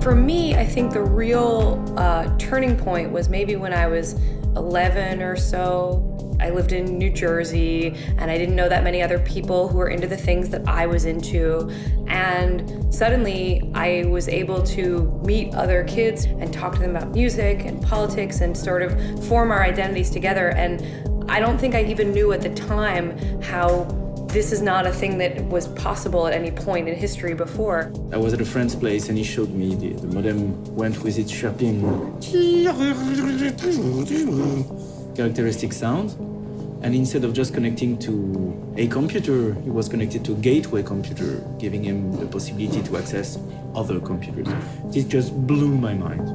For me, I think the real turning point was maybe when I was 11 or so. I lived in New Jersey, and I didn't know that many other people who were into the things that I was into. And suddenly, I was able to meet other kids and talk to them about music and politics and sort of form our identities together. And I don't think I even knew at the time how this is not a thing that was possible at any point in history before. I was at a friend's place and he showed me the modem went with its chirping characteristic sound. And instead of just connecting to a computer, he was connected to a gateway computer, giving him the possibility to access other computers. This just blew my mind.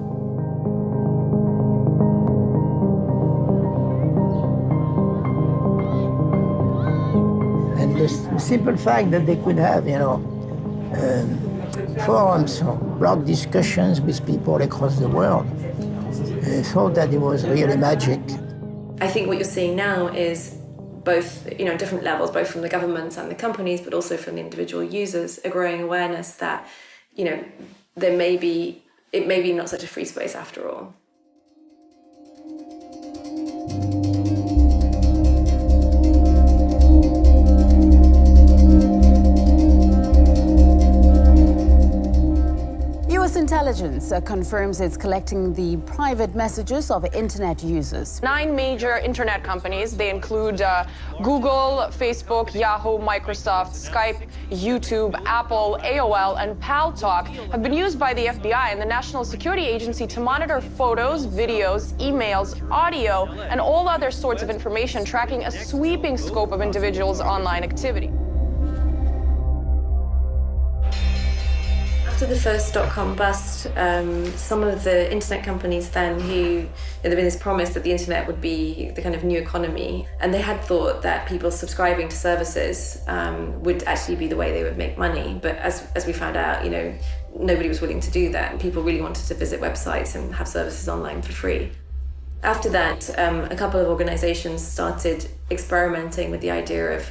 And the simple fact that they could have, forums or blog discussions with people across the world, I thought that it was really magic. I think what you're seeing now is both, different levels, both from the governments and the companies, but also from the individual users, a growing awareness that, it may be not such a free space after all. US intelligence confirms it's collecting the private messages of internet users. 9 major internet companies, they include Google, Facebook, Yahoo, Microsoft, Skype, YouTube, Apple, AOL, and Paltalk, have been used by the FBI and the National Security Agency to monitor photos, videos, emails, audio, and all other sorts of information, tracking a sweeping scope of individuals' online activity. After the first dot-com bust, some of the internet companies then there'd been this promise that the internet would be the kind of new economy, and they had thought that people subscribing to services would actually be the way they would make money. But as we found out, nobody was willing to do that, and people really wanted to visit websites and have services online for free. After that, a couple of organizations started experimenting with the idea of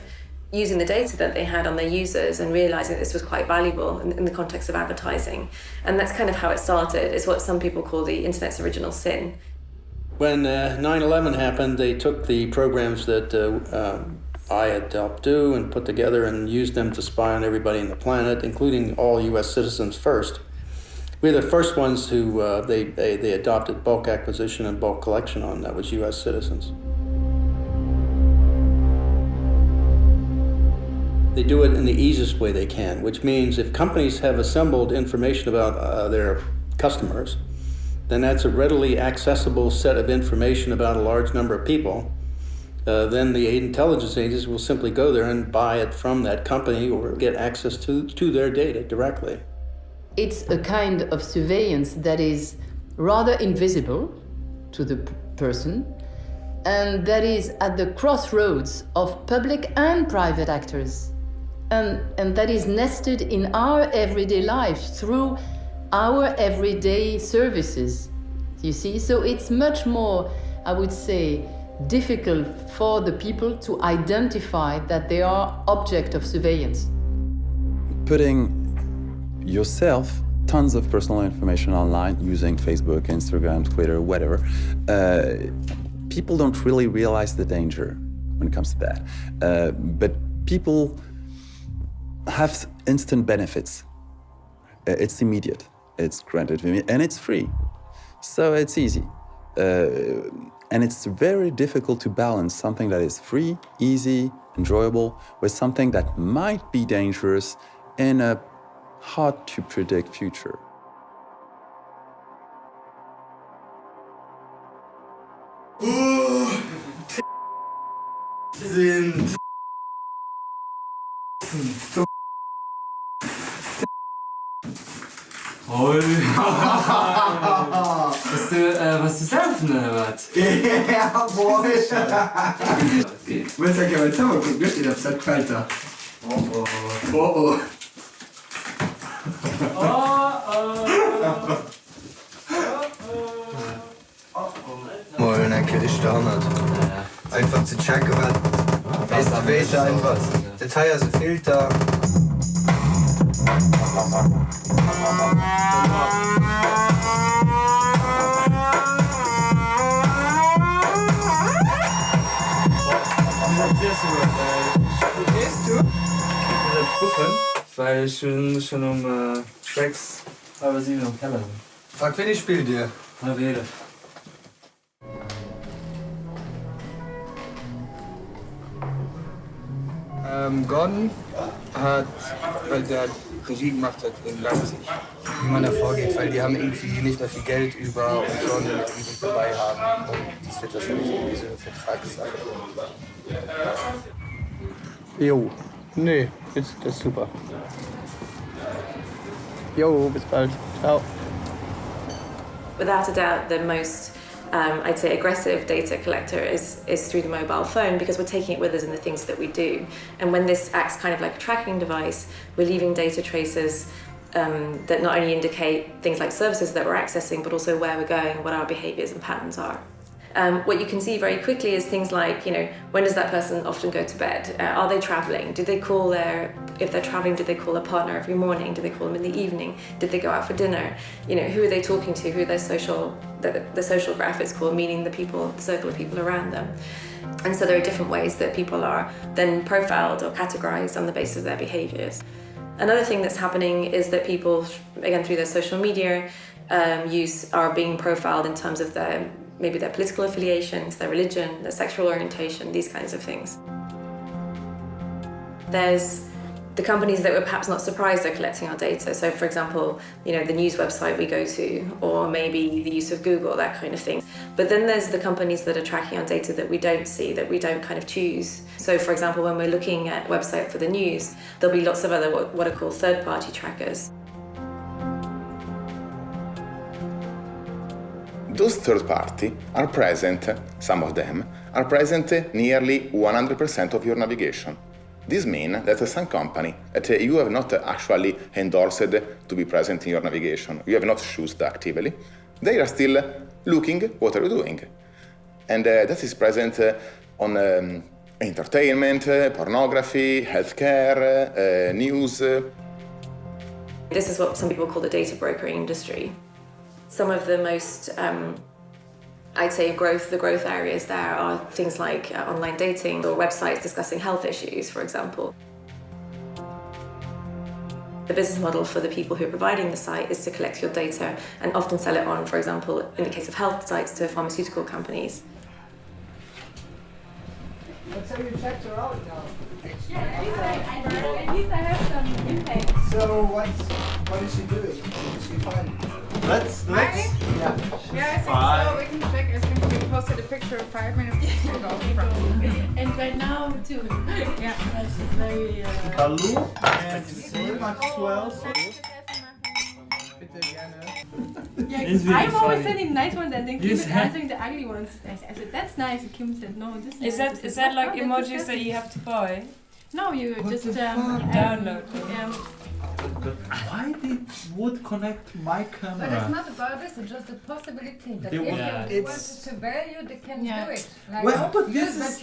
using the data that they had on their users and realizing that this was quite valuable in the context of advertising. And that's kind of how it started. It's what some people call the internet's original sin. When 9/11 happened, they took the programs that I had helped do and put together and used them to spy on everybody on the planet, including all US citizens first. We were the first ones who they adopted bulk acquisition and bulk collection on. That was US citizens. They do it in the easiest way they can, which means if companies have assembled information about their customers, then that's a readily accessible set of information about a large number of people. Then the intelligence agencies will simply go there and buy it from that company or get access to their data directly. It's a kind of surveillance that is rather invisible to the person, and that is at the crossroads of public and private actors. And that is nested in our everyday life through our everyday services, you see? So it's much more, I would say, difficult for the people to identify that they are object of surveillance. Putting yourself, tons of personal information online using Facebook, Instagram, Twitter, whatever, people don't really realize the danger when it comes to that. But people have instant benefits. It's immediate, it's granted, and it's free. So it's easy. And it's very difficult to balance something that is free, easy, enjoyable, with something that might be dangerous in a hard-to-predict future. Was du surfen oder was? Ja, boah. Willst du ja mal zusammen gucken, nicht? Das hat gefällt da. Oh oh. Moin, danke, ich Standard. Einfach zu checken, was weißt du einfach. Detail also Filter. gucken, weil schon um 6, halb 7 im Keller sind. Frag, wen ich spiel dir. Mal rede. Gordon hat, weil der Regie gemacht hat in Leipzig, wie man da vorgeht, weil die haben irgendwie nicht mehr viel Geld über und sollen damit irgendwie dabei haben. Und das wird wahrscheinlich irgendwie so eine Vertragssache. Jo, nee, das ist super. Jo, bis bald. Ciao. Without a doubt, the most, I'd say, aggressive data collector is through the mobile phone, because we're taking it with us in the things that we do. And when this acts kind of like a tracking device, we're leaving data traces that not only indicate things like services that we're accessing, but also where we're going and what our behaviors and patterns are. What you can see very quickly is things like, when does that person often go to bed? Are they traveling? Do they call if they're traveling, do they call a partner every morning? Do they call them in the evening? Did they go out for dinner? Who are they talking to? Who are their the social graph is called, meaning the circle of people around them. And so there are different ways that people are then profiled or categorized on the basis of their behaviors. Another thing that's happening is that people, again, through their social media use, are being profiled in terms of maybe their political affiliations, their religion, their sexual orientation, these kinds of things. There's the companies that we're perhaps not surprised are collecting our data. So for example, the news website we go to, or maybe the use of Google, that kind of thing. But then there's the companies that are tracking our data that we don't see, that we don't kind of choose. So for example, when we're looking at a website for the news, there'll be lots of other what are called third-party trackers. Those third party are present, some of them, are present nearly 100% of your navigation. This means that some company that you have not actually endorsed to be present in your navigation, you have not chosen actively, they are still looking what are you doing. And that is present on entertainment, pornography, healthcare, news. This is what some people call the data brokering industry. Some of the most, I'd say, the growth areas there are things like online dating or websites discussing health issues, for example. The business model for the people who are providing the site is to collect your data and often sell it on, for example, in the case of health sites, to pharmaceutical companies. Let's say you checked her out now. At least I have some impact. So what is she doing? Is she fine? Let's. Yeah, I think so. We can check. I think we posted a picture 5 minutes ago from. And right now too. Yeah, that's just very. Hallo and Maxwell. Yeah, I'm always sending nice ones and then Kim is answering the ugly ones. I said, that's nice. And Kim said, no, this is nice. Is that like emojis that you have to buy? No, you just download. But why would connect my camera? But it's not about this, it's just the possibility that if you want to value, they can do it. Like, well, but this is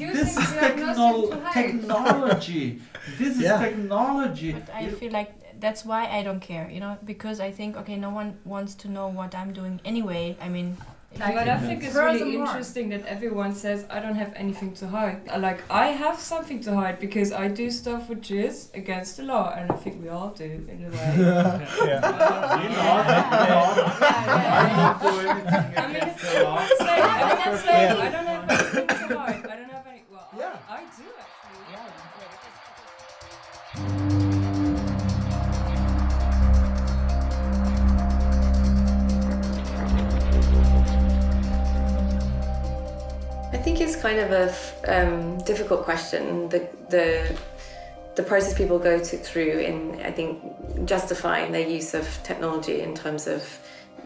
technology. This is technology. But I feel like that's why I don't care, because I think, okay, no one wants to know what I'm doing anyway. I mean, but I think it's really interesting that everyone says I don't have anything to hide. Like, I have something to hide because I do stuff which is against the law, and I think we all do in a way. I'm not doing anything against the law. I don't have anything to hide. I don't have any. Well, I do actually. I think it's kind of a difficult question. The process people go through in, I think, justifying their use of technology in terms of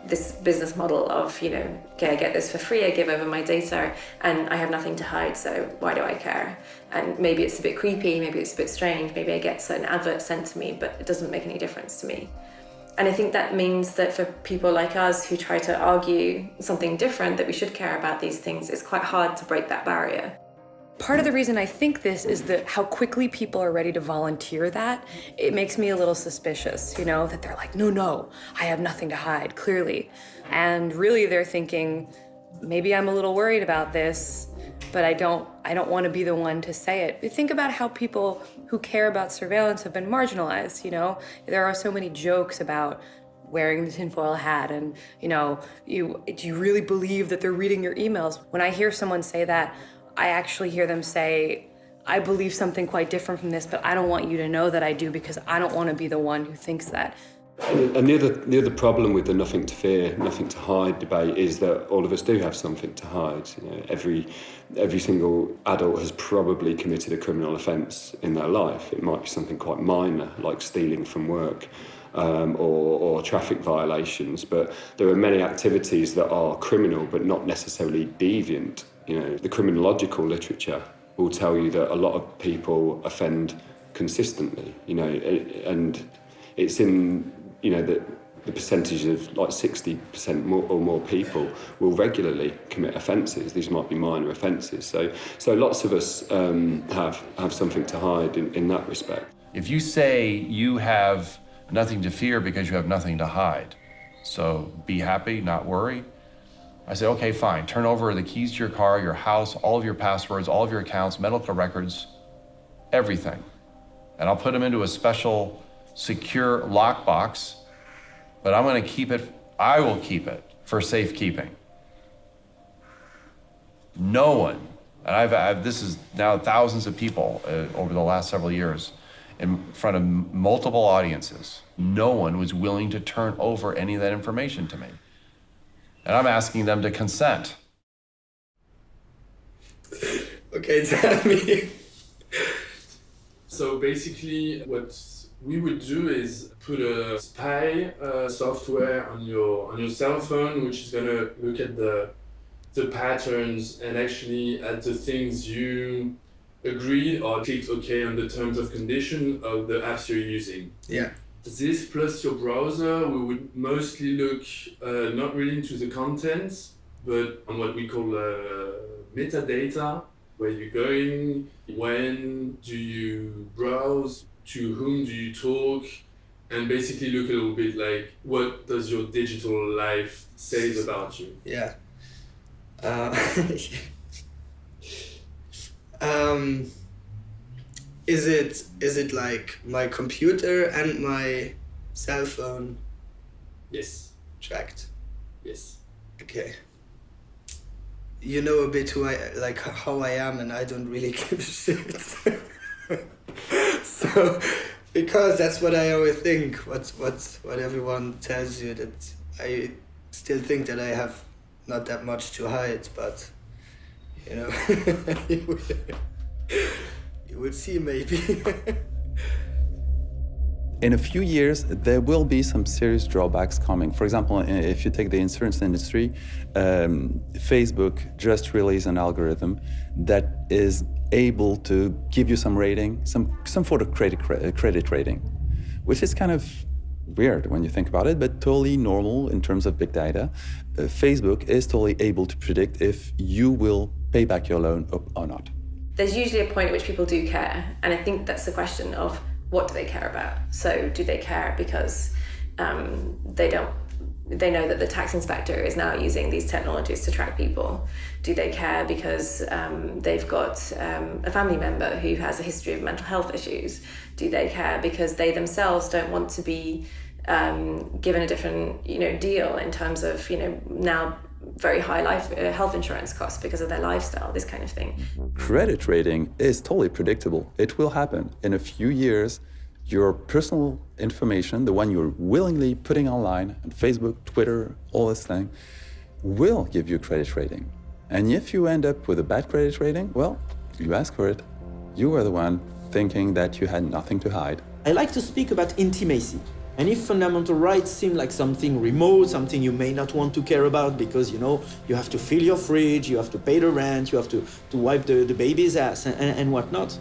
this business model of, okay, I get this for free, I give over my data, and I have nothing to hide, so why do I care? And maybe it's a bit creepy, maybe it's a bit strange, maybe I get certain adverts sent to me, but it doesn't make any difference to me. And I think that means that for people like us who try to argue something different, that we should care about these things, it's quite hard to break that barrier. Part of the reason I think this is that how quickly people are ready to volunteer that, it makes me a little suspicious, that they're like, no, I have nothing to hide, clearly. And really they're thinking, maybe I'm a little worried about this, but I don't want to be the one to say it. But think about how people who care about surveillance have been marginalized, you know? There are so many jokes about wearing the tinfoil hat and, you know, do you really believe that they're reading your emails? When I hear someone say that, I actually hear them say, I believe something quite different from this, but I don't want you to know that I do because I don't want to be the one who thinks that. And the other problem with the nothing to fear, nothing to hide debate is that all of us do have something to hide. You know, every single adult has probably committed a criminal offence in their life. It might be something quite minor, like stealing from work, or traffic violations. But there are many activities that are criminal, but not necessarily deviant. You know, the criminological literature will tell you that a lot of people offend consistently. You know, and it's in the percentage of like 60% or more people will regularly commit offences. These might be minor offences. So lots of us have something to hide in that respect. If you say you have nothing to fear because you have nothing to hide, so be happy, not worry, I say, okay, fine. Turn over the keys to your car, your house, all of your passwords, all of your accounts, medical records, everything. And I'll put them into a special secure lockbox, but I will keep it for safekeeping. No one, and this is now thousands of people over the last several years in front of multiple audiences, no one was willing to turn over any of that information to me. And I'm asking them to consent. Okay, tell me. So basically what we would do is put a spy software on your cell phone, which is gonna look at the patterns and actually at the things you agreed or clicked OK on the terms of condition of the apps you're using. Yeah. This plus your browser, we would mostly look not really into the contents, but on what we call metadata, where you're going, when do you browse, to whom do you talk, and basically look a little bit like what does your digital life say about you. Yeah. Is it like my computer and my cell phone? Yes. Tracked. Yes. Okay. You know a bit how I am, and I don't really give a shit. So, because that's what I always think. What everyone tells you, that I still think that I have not that much to hide, but you know, you will see maybe. In a few years, there will be some serious drawbacks coming. For example, if you take the insurance industry, Facebook just released an algorithm that is able to give you some rating, some sort of credit rating, which is kind of weird when you think about it, but totally normal in terms of big data. Facebook is totally able to predict if you will pay back your loan or not. There's usually a point at which people do care, and I think that's the question of what do they care about? So do they care because they know that the tax inspector is now using these technologies to track people? Do they care because they've got a family member who has a history of mental health issues? Do they care because they themselves don't want to be given a different deal in terms of now very high health insurance costs because of their lifestyle, this kind of thing? Credit rating is totally predictable. It will happen. In a few years, your personal information, the one you're willingly putting online, on Facebook, Twitter, all this thing, will give you credit rating. And if you end up with a bad credit rating, well, you ask for it. You were the one thinking that you had nothing to hide. I like to speak about intimacy. And if fundamental rights seem like something remote, something you may not want to care about because, you have to fill your fridge, you have to pay the rent, you have to wipe the baby's ass and whatnot,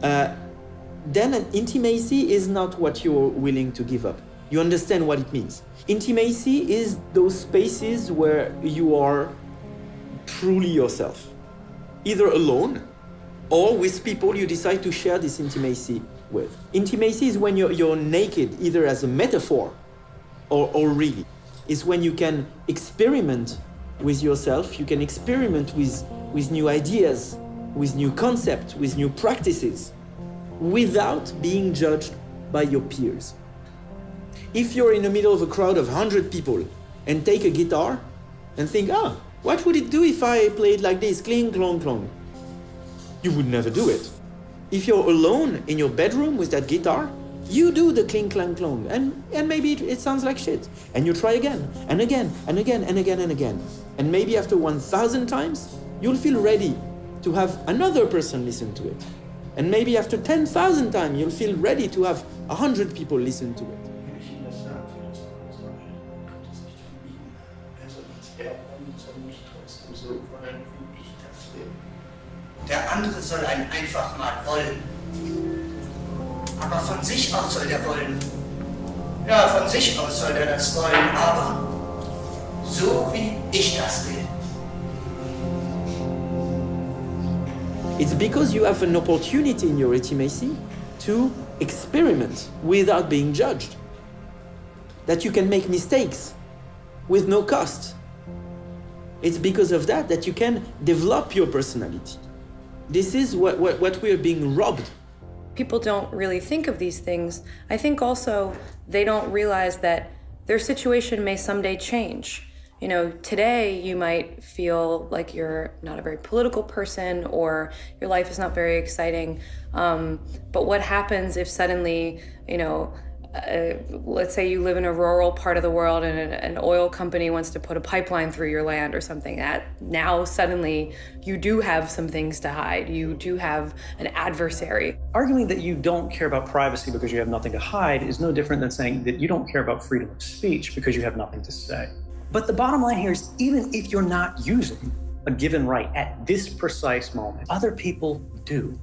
then an intimacy is not what you're willing to give up. You understand what it means. Intimacy is those spaces where you are truly yourself, either alone or with people you decide to share this intimacy with. Intimacy is when you're naked, either as a metaphor or really. It's when you can experiment with yourself, you can experiment with with new ideas, with new concepts, with new practices, without being judged by your peers. If you're in the middle of a crowd of 100 people and take a guitar and think, what would it do if I played like this, cling, clong, clong? You would never do it. If you're alone in your bedroom with that guitar, you do the cling, clang, clong, and maybe it sounds like shit. And you try again, and again, and again, and again, and again. And maybe after 1,000 times, you'll feel ready to have another person listen to it. And maybe after 10,000 times, you'll feel ready to have 100 people listen to it. Der andere soll einen einfach mal wollen. Aber von sich aus soll der wollen. Ja, von sich aus soll der das wollen, aber so wie ich das will. It's because you have an opportunity in your intimacy to experiment without being judged. That you can make mistakes with no cost. It's because of that you can develop your personality. This is what we are being robbed. People don't really think of these things. I think also they don't realize that their situation may someday change. You know, today you might feel like you're not a very political person or your life is not very exciting. But what happens if suddenly, let's say you live in a rural part of the world and an oil company wants to put a pipeline through your land or something, that now suddenly you do have some things to hide. You do have an adversary. Arguing that you don't care about privacy because you have nothing to hide is no different than saying that you don't care about freedom of speech because you have nothing to say. But the bottom line here is, even if you're not using a given right at this precise moment, other people do.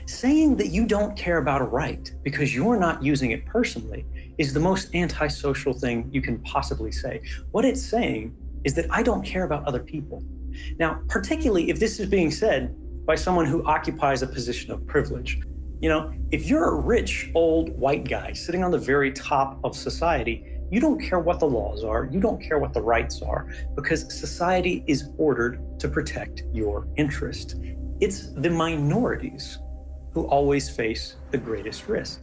Saying that you don't care about a right because you're not using it personally is the most antisocial thing you can possibly say. What it's saying is that I don't care about other people. Now, particularly if this is being said by someone who occupies a position of privilege. You know, if you're a rich, old, white guy sitting on the very top of society, you don't care what the laws are, you don't care what the rights are, because society is ordered to protect your interest. It's the minorities who always face the greatest risk.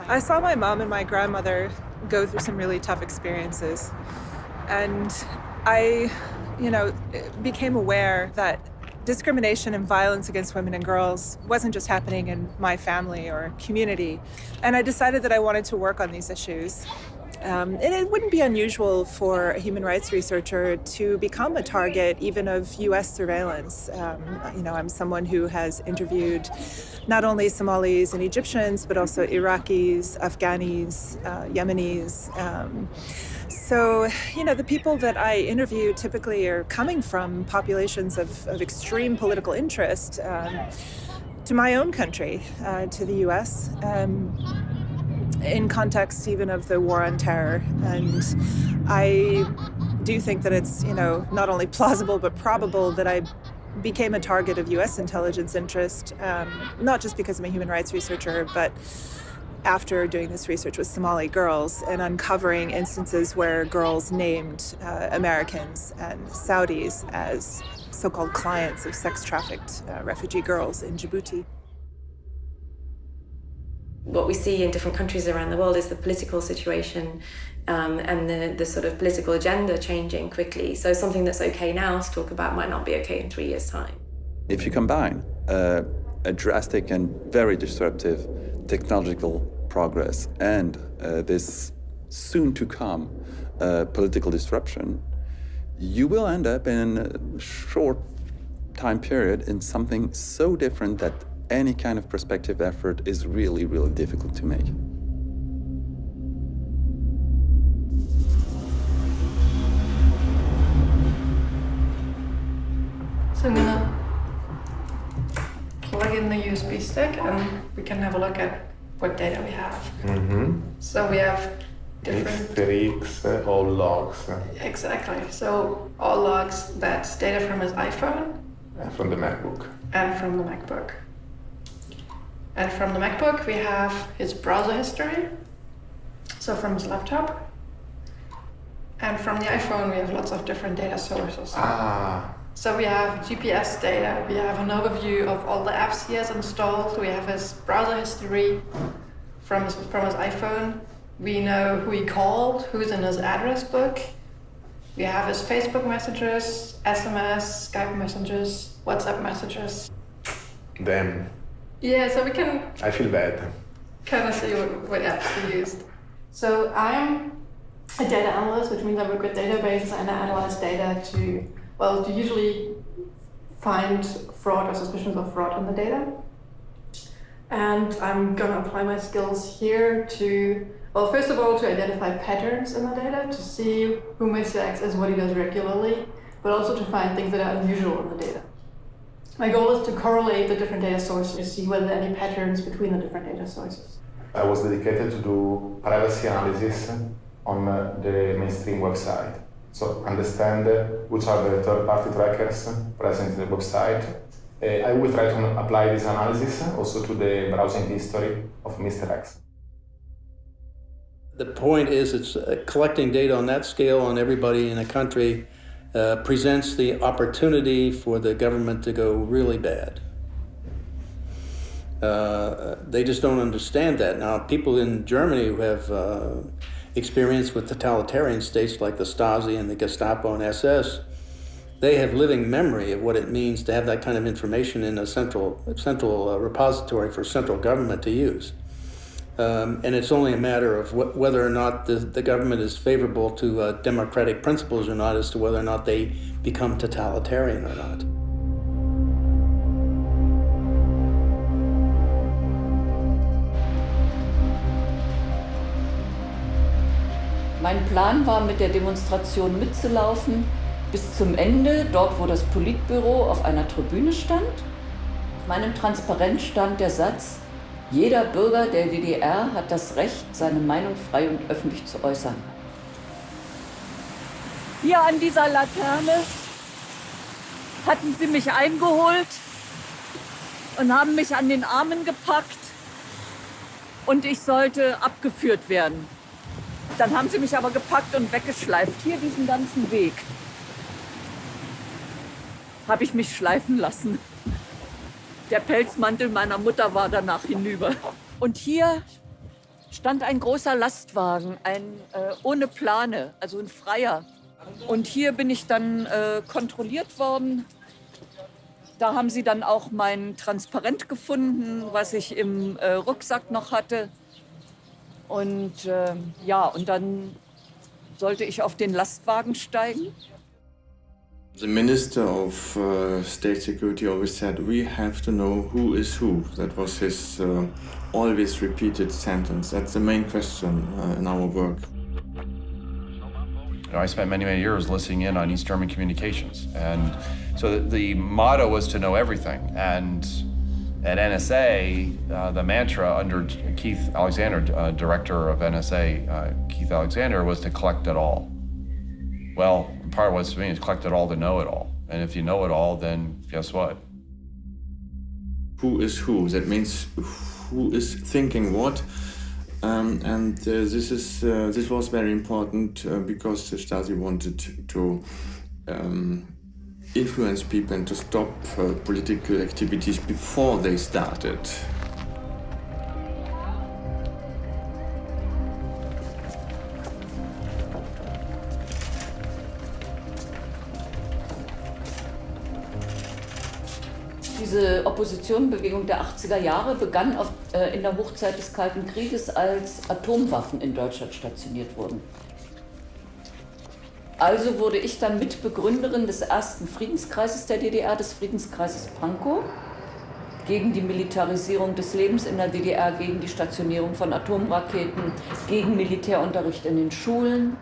I saw my mom and my grandmother go through some really tough experiences. And I, became aware that discrimination and violence against women and girls wasn't just happening in my family or community. And I decided that I wanted to work on these issues. And it wouldn't be unusual for a human rights researcher to become a target even of US surveillance. I'm someone who has interviewed not only Somalis and Egyptians, but also Iraqis, Afghanis, Yemenis. So, the people that I interview typically are coming from populations of extreme political interest to my own country, to the US. In context even of the war on terror. And I do think that it's, not only plausible but probable that I became a target of US intelligence interest, not just because I'm a human rights researcher, but after doing this research with Somali girls and uncovering instances where girls named Americans and Saudis as so-called clients of sex-trafficked refugee girls in Djibouti. What we see in different countries around the world is the political situation and the sort of political agenda changing quickly. So something that's okay now to talk about might not be okay in 3 years' time. If you combine a drastic and very disruptive technological progress and this soon-to-come political disruption, you will end up in a short time period in something so different that any kind of prospective effort is really, really difficult to make. So I'm gonna plug in the USB stick and we can have a look at what data we have. So we have different... X, all logs. Exactly. So all logs, that's data from his iPhone. And from the MacBook. And from the MacBook. And from the MacBook, we have his browser history. So from his laptop. And from the iPhone, we have lots of different data sources. Ah. So we have GPS data, we have an overview of all the apps he has installed, we have his browser history from his iPhone. We know who he called, who's in his address book. We have his Facebook messages, SMS, Skype messages, WhatsApp messages. Damn. Yeah, so we can I feel bad. kind of see what apps he used. So I'm a data analyst, which means I work with databases and I analyze data to usually find fraud or suspicions of fraud in the data. And I'm going to apply my skills here to, first of all, to identify patterns in the data, to see who Mr. X is, what he does regularly, but also to find things that are unusual in the data. My goal is to correlate the different data sources to see whether there are any patterns between the different data sources. I was dedicated to do privacy analysis on the mainstream website. So understand which are the third-party trackers present in the website. I will try to apply this analysis also to the browsing history of Mr. X. The point is, it's collecting data on that scale on everybody in a country presents the opportunity for the government to go really bad. They just don't understand that. Now, people in Germany who have experience with totalitarian states like the Stasi and the Gestapo and SS, they have living memory of what it means to have that kind of information in a central repository for central government to use. And it's only a matter of whether or not the government is favorable to democratic principles or not, as to whether or not they become totalitarian or not. Mein Plan war, mit der Demonstration mitzulaufen bis zum Ende, dort wo das Politbüro auf einer Tribüne stand. Auf meinem Transparent stand der Satz: Jeder Bürger der DDR hat das Recht, seine Meinung frei und öffentlich zu äußern. Hier an dieser Laterne hatten sie mich eingeholt und haben mich an den Armen gepackt und ich sollte abgeführt werden. Dann haben sie mich aber gepackt und weggeschleift. Hier diesen ganzen Weg habe ich mich schleifen lassen. Der Pelzmantel meiner Mutter war danach hinüber. Und hier stand ein großer Lastwagen, ohne Plane, also ein Freier. Und hier bin ich dann kontrolliert worden. Da haben sie dann auch mein Transparent gefunden, was ich im Rucksack noch hatte. Und und dann sollte ich auf den Lastwagen steigen. The Minister of State Security always said, we have to know who is who. That was his always repeated sentence. That's the main question in our work. I spent many, many years listening in on East German communications. And so the motto was to know everything. And at NSA, the mantra under Keith Alexander, director of NSA, Keith Alexander, was to collect it all. Well, part of what's mean is collect it all to know it all. And if you know it all, then guess what? Who is who? That means who is thinking what. This was very important because the Stasi wanted to influence people and to stop political activities before they started. Diese Oppositionbewegung der 80er Jahre begann in der Hochzeit des Kalten Krieges, als Atomwaffen in Deutschland stationiert wurden. Also wurde ich dann Mitbegründerin des ersten Friedenskreises der DDR, des Friedenskreises Pankow, gegen die Militarisierung des Lebens in der DDR, gegen die Stationierung von Atomraketen, gegen Militärunterricht in den Schulen.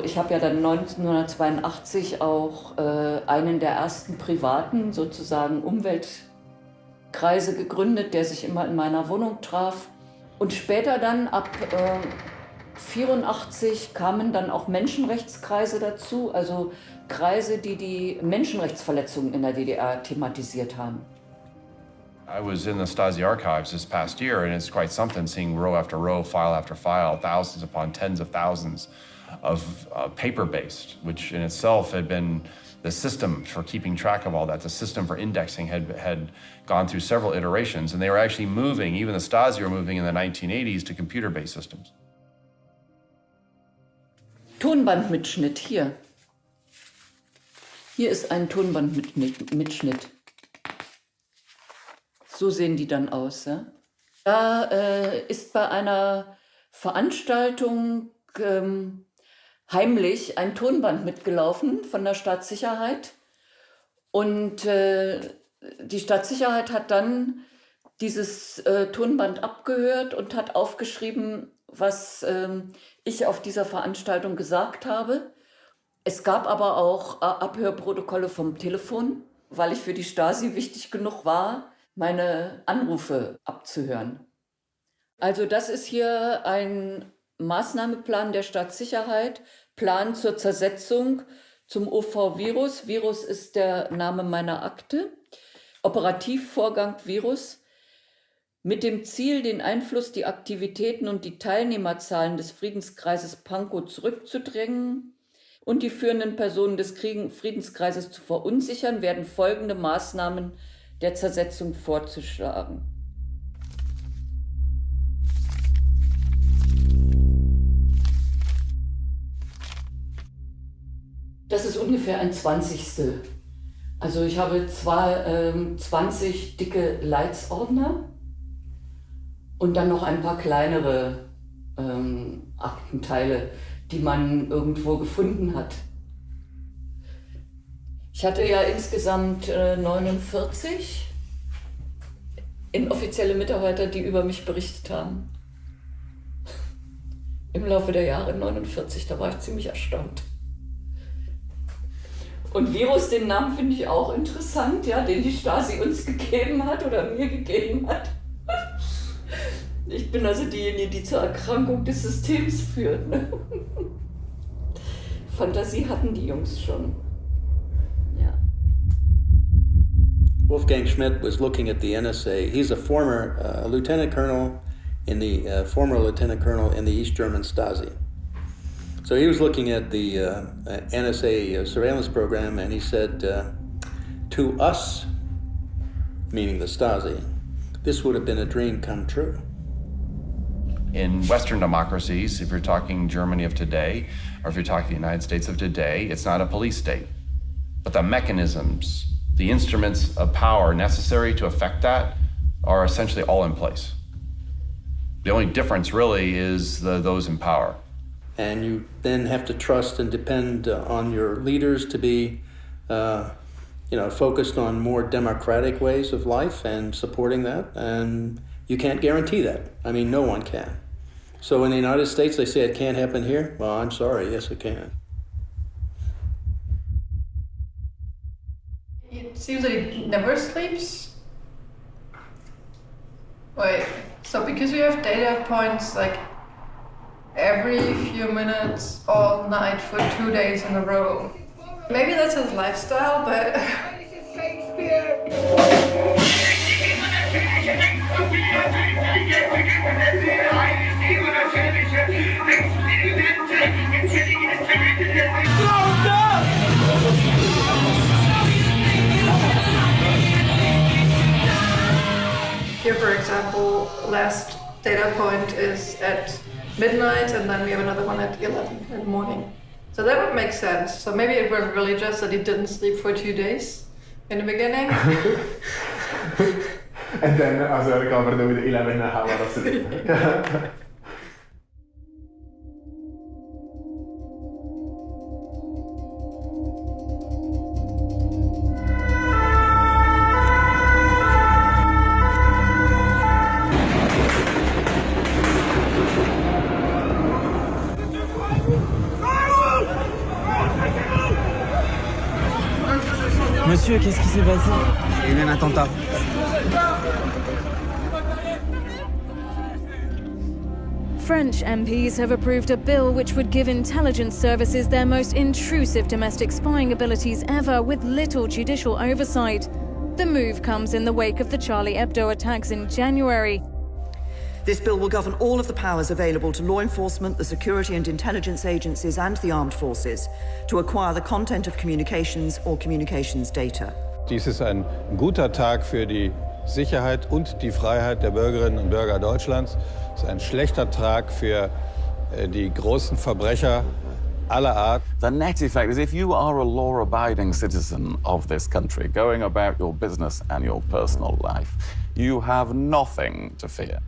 Ich habe ja dann 1982 auch einen der ersten privaten, sozusagen Umweltkreise gegründet, der sich immer in meiner Wohnung traf. Und später dann ab 1984 kamen dann auch Menschenrechtskreise dazu, also Kreise, die die Menschenrechtsverletzungen in der DDR thematisiert haben. I was in the Stasi archives this past year, and it's quite something seeing row after row, file after file, thousands upon tens of thousands paper-based, which in itself had been the system for keeping track of all that, the system for indexing had gone through several iterations, and they were actually moving, even the Stasi were moving in the 1980s to computer-based systems. Tonbandmitschnitt hier. Hier ist ein Tonbandmitschnitt. So sehen die dann aus. Ja? Da ist bei einer Veranstaltung heimlich ein Tonband mitgelaufen von der Staatssicherheit. Und die Staatssicherheit hat dann dieses Tonband abgehört und hat aufgeschrieben, was ich auf dieser Veranstaltung gesagt habe. Es gab aber auch Abhörprotokolle vom Telefon, weil ich für die Stasi wichtig genug war, meine Anrufe abzuhören. Also das ist hier ein Maßnahmeplan der Staatssicherheit, Plan zur Zersetzung zum OV-Virus. Virus ist der Name meiner Akte. Operativvorgang Virus. Mit dem Ziel, den Einfluss, die Aktivitäten und die Teilnehmerzahlen des Friedenskreises Pankow zurückzudrängen und die führenden Personen des Friedenskreises zu verunsichern, werden folgende Maßnahmen der Zersetzung vorzuschlagen. Das ist ungefähr ein 20. Also ich habe 20 dicke Leitsordner und dann noch ein paar kleinere Aktenteile, die man irgendwo gefunden hat. Ich hatte ja insgesamt 49 inoffizielle Mitarbeiter, die über mich berichtet haben. Im Laufe der Jahre 49, da war ich ziemlich erstaunt. Und Virus, den Namen finde ich auch interessant, ja, den die Stasi uns gegeben hat oder mir gegeben hat. Ich bin also diejenige, die zur Erkrankung des Systems führt. Ne? Fantasie hatten die Jungs schon. Ja. Wolfgang Schmidt was looking at the NSA. He's a former lieutenant colonel in the former lieutenant colonel in the East German Stasi. So he was looking at the NSA surveillance program, and he said, to us, meaning the Stasi, this would have been a dream come true. In Western democracies, if you're talking Germany of today, or if you're talking the United States of today, it's not a police state. But the mechanisms, the instruments of power necessary to affect that are essentially all in place. The only difference really is those in power. And you then have to trust and depend on your leaders to be, focused on more democratic ways of life and supporting that. And you can't guarantee that. I mean, no one can. So in the United States, they say it can't happen here. Well, I'm sorry. Yes, it can. It seems that it never sleeps. Wait, so because we have data points like every few minutes, all night for 2 days in a row. Maybe that's his lifestyle, but... Here, for example, last data point is at midnight, and then we have another one at 11 in the morning. So that would make sense. So maybe it was really just that he didn't sleep for 2 days in the beginning. And then as I recovered with 11 hours of sleep. Monsieur, qu'est-ce qui s'est passé? Il y a eu un attentat. French MPs have approved a bill which would give intelligence services their most intrusive domestic spying abilities ever, with little judicial oversight. The move comes in the wake of the Charlie Hebdo attacks in January. This bill will govern all of the powers available to law enforcement, the security and intelligence agencies and the armed forces to acquire the content of communications or communications data. Dies ist ein guter Tag für die Sicherheit und die Freiheit der Bürgerinnen und Bürger Deutschlands. Es ist ein schlechter Tag für die großen Verbrecher aller Art. The net effect is if you are a law-abiding citizen of this country, going about your business and your personal life, you have nothing to fear.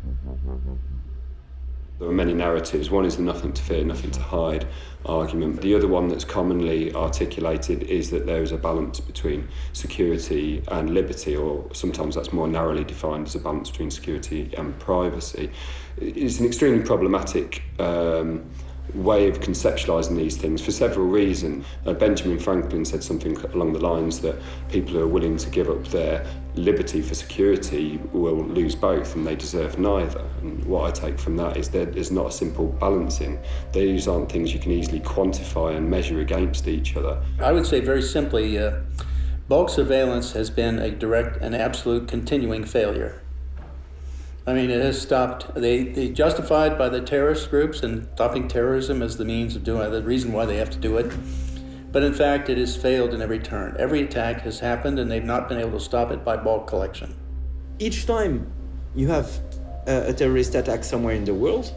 There are many narratives. One is the nothing to fear, nothing to hide argument. The other one that's commonly articulated is that there is a balance between security and liberty, or sometimes that's more narrowly defined as a balance between security and privacy. It's an extremely problematic way of conceptualising these things for several reasons. Benjamin Franklin said something along the lines that people who are willing to give up their liberty for security will lose both, and they deserve neither. And what I take from that is there is not a simple balancing. These aren't things you can easily quantify and measure against each other. I would say very simply, bulk surveillance has been a direct and absolute continuing failure. I mean, it has stopped. They justified by the terrorist groups and stopping terrorism as the means of doing it, the reason why they have to do it. But in fact, it has failed in every turn. Every attack has happened, and they've not been able to stop it by bulk collection. Each time you have a terrorist attack somewhere in the world,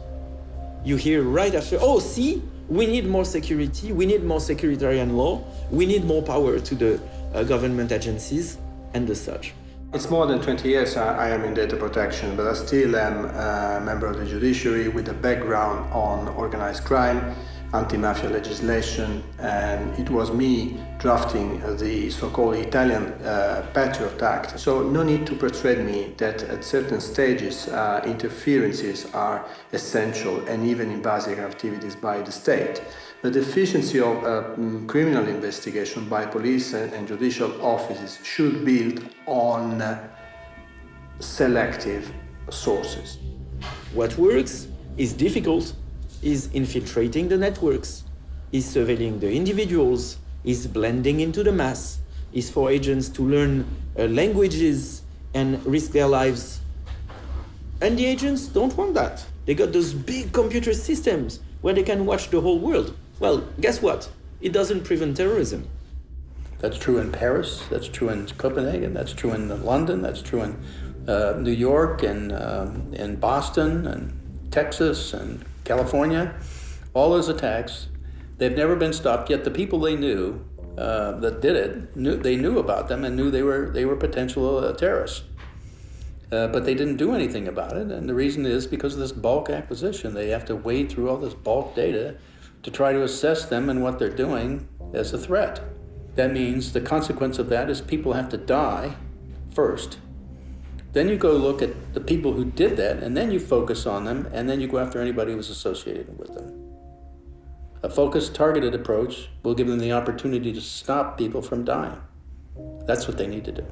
you hear right after, oh, see, we need more security, we need more securitarian law, we need more power to the government agencies and the such. It's more than 20 years I am in data protection, but I still am a member of the judiciary with a background on organized crime, anti-mafia legislation, and it was me drafting the so-called Italian Patriot Act. So no need to persuade me that at certain stages interferences are essential and even invasive activities by the state. But the efficiency of criminal investigation by police and judicial offices should build on selective sources. What works is difficult, is infiltrating the networks, is surveilling the individuals, is blending into the mass, is for agents to learn languages and risk their lives. And the agents don't want that. They got those big computer systems where they can watch the whole world. Well, guess what? It doesn't prevent terrorism. That's true in Paris, that's true in Copenhagen, that's true in London, that's true in New York and in Boston and Texas and California. All those attacks, they've never been stopped, yet the people they knew that did it, they knew about them and knew they were potential terrorists. But they didn't do anything about it, and the reason is because of this bulk acquisition. They have to wade through all this bulk data to try to assess them and what they're doing as a threat. That means the consequence of that is people have to die first. Then you go look at the people who did that, and then you focus on them, and then you go after anybody who's associated with them. A focused, targeted approach will give them the opportunity to stop people from dying. That's what they need to do.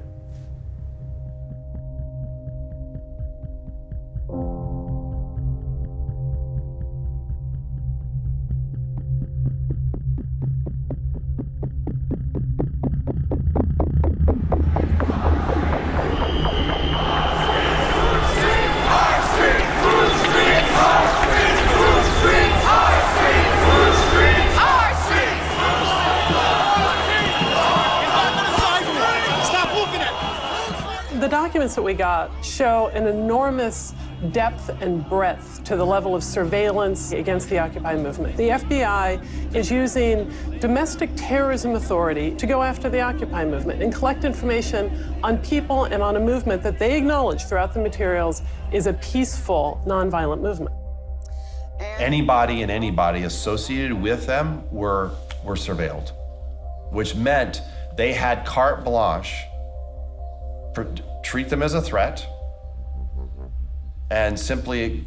The documents that we got show an enormous depth and breadth to the level of surveillance against the Occupy movement. The FBI is using domestic terrorism authority to go after the Occupy movement and collect information on people and on a movement that they acknowledge throughout the materials is a peaceful, nonviolent movement. Anybody and anybody associated with them were surveilled, which meant they had carte blanche for treat them as a threat and simply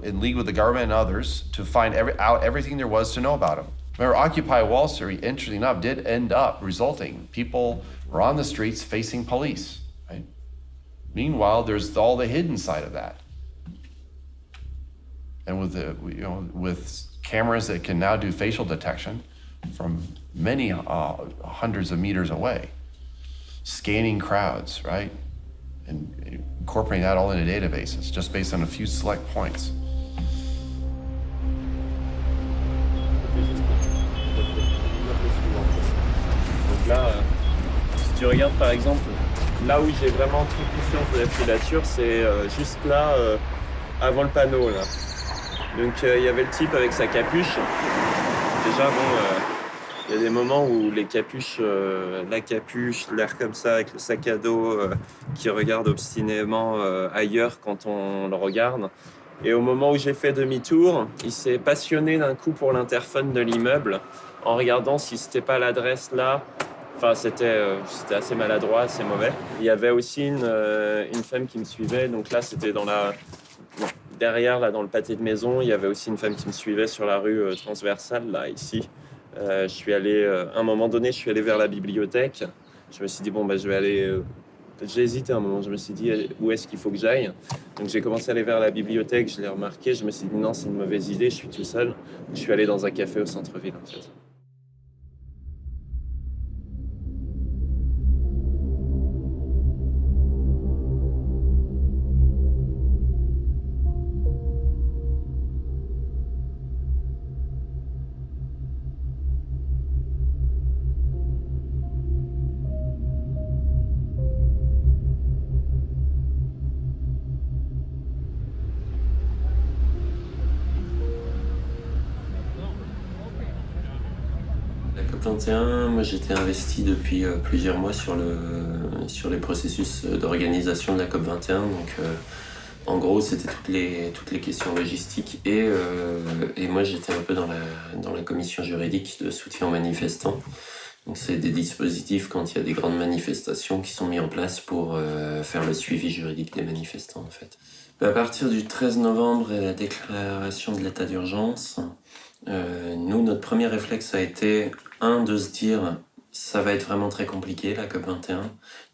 in league with the government and others to find out everything there was to know about them. Remember, Occupy Wall Street, interestingly enough, did end up resulting. People were on the streets facing police, right? Meanwhile, there's all the hidden side of that. And with with cameras that can now do facial detection from many hundreds of meters away, scanning crowds, right? And incorporating that all into databases just based on a few select points. Donc là, si tu regardes par exemple, là où j'ai vraiment toute confiance de la filature, c'est juste là, avant le panneau là. Donc il y avait le type avec sa capuche. Déjà bon, il y a des moments où les capuches, la capuche, l'air comme ça avec le sac à dos qui regarde obstinément ailleurs quand on le regarde. Et au moment où j'ai fait demi-tour, il s'est passionné d'un coup pour l'interphone de l'immeuble en regardant si c'était pas l'adresse là. Enfin, c'était assez maladroit, assez mauvais. Il y avait aussi une femme qui me suivait. Donc là, c'était derrière, là, dans le pâté de maison, il y avait aussi une femme qui me suivait sur la rue transversale, là, ici. Je suis allé, à un moment donné, je suis allé vers la bibliothèque. Je me suis dit, bon, bah, je vais aller... J'ai hésité un moment, je me suis dit, où est-ce qu'il faut que j'aille? Donc j'ai commencé à aller vers la bibliothèque, je l'ai remarqué, je me suis dit, non, c'est une mauvaise idée, je suis tout seul. Je suis allé dans un café au centre-ville, en fait. La COP21, moi j'étais investi depuis plusieurs mois sur les processus d'organisation de la COP21. Donc en gros c'était toutes les questions logistiques et moi j'étais un peu dans la commission juridique de soutien aux manifestants. Donc c'est des dispositifs quand il y a des grandes manifestations qui sont mis en place pour faire le suivi juridique des manifestants en fait. À partir du 13 novembre et la déclaration de l'état d'urgence, nous, notre premier réflexe a été, de se dire, ça va être vraiment très compliqué, la COP21.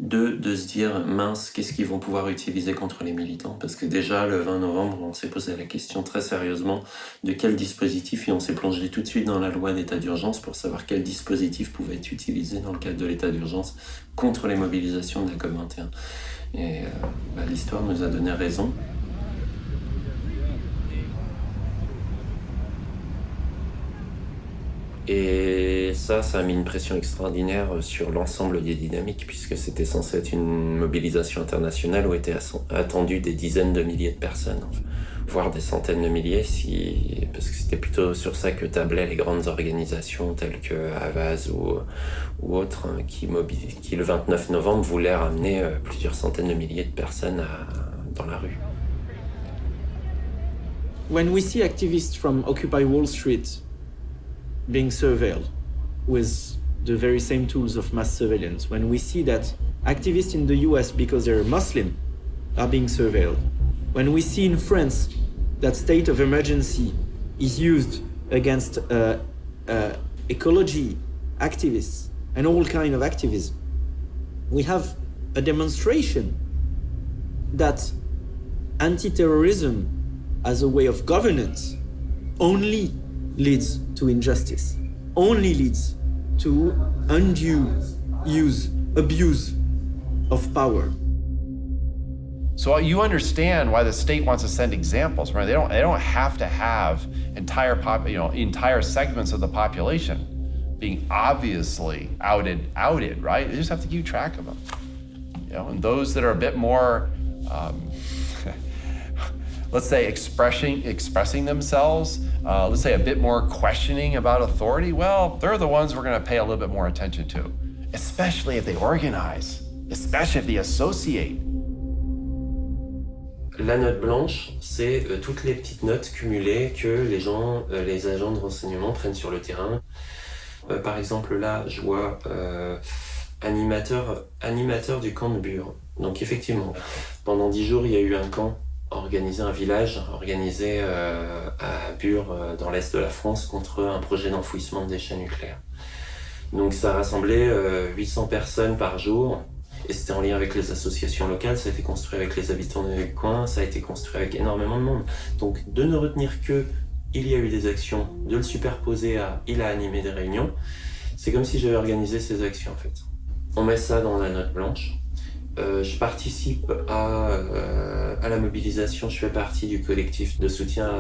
2, de se dire, mince, qu'est-ce qu'ils vont pouvoir utiliser contre les militants? Parce que déjà, le 20 novembre, on s'est posé la question très sérieusement de quel dispositif, et on s'est plongé tout de suite dans la loi d'état d'urgence pour savoir quel dispositif pouvait être utilisé dans le cadre de l'état d'urgence contre les mobilisations de la COP21. Et l'histoire nous a donné raison. Et ça a mis une pression extraordinaire sur l'ensemble des dynamiques, puisque c'était censé être une mobilisation internationale où étaient attendues des dizaines de milliers de personnes, voire des centaines de milliers, parce que c'était plutôt sur ça que tablaient les grandes organisations telles que Havas ou autres, qui le 29 novembre voulaient ramener plusieurs centaines de milliers de personnes dans la rue. When we see activists from Occupy Wall Street being surveilled with the very same tools of mass surveillance, when we see that activists in the US, because they're Muslim, are being surveilled, when we see in France that state of emergency is used against ecology activists and all kind of activism, we have a demonstration that anti-terrorism as a way of governance only leads to injustice, only leads to undue abuse of power. So you understand why the state wants to send examples, right? They don't have to have entire segments of the population being obviously outed, right? They just have to keep track of them. And those that are a bit more let's say expressing themselves, let's say a bit more questioning about authority, well, they're the ones we're going to pay a little bit more attention to, especially if they organize, especially if they associate. La note blanche, c'est toutes les petites notes cumulées que les agents de renseignement prennent sur le terrain. Par exemple, là, je vois animateur du camp de Bure. Donc effectivement, pendant 10 jours, il y a eu un camp un village organisé à Bure, dans l'est de la France, contre un projet d'enfouissement de déchets nucléaires. Donc ça rassemblait 800 personnes par jour, et c'était en lien avec les associations locales, ça a été construit avec les habitants du coin, ça a été construit avec énormément de monde. Donc de ne retenir que il y a eu des actions, de le superposer à il a animé des réunions, c'est comme si j'avais organisé ces actions en fait. On met ça dans la note blanche, Je participe à la mobilisation, je fais partie du collectif de soutien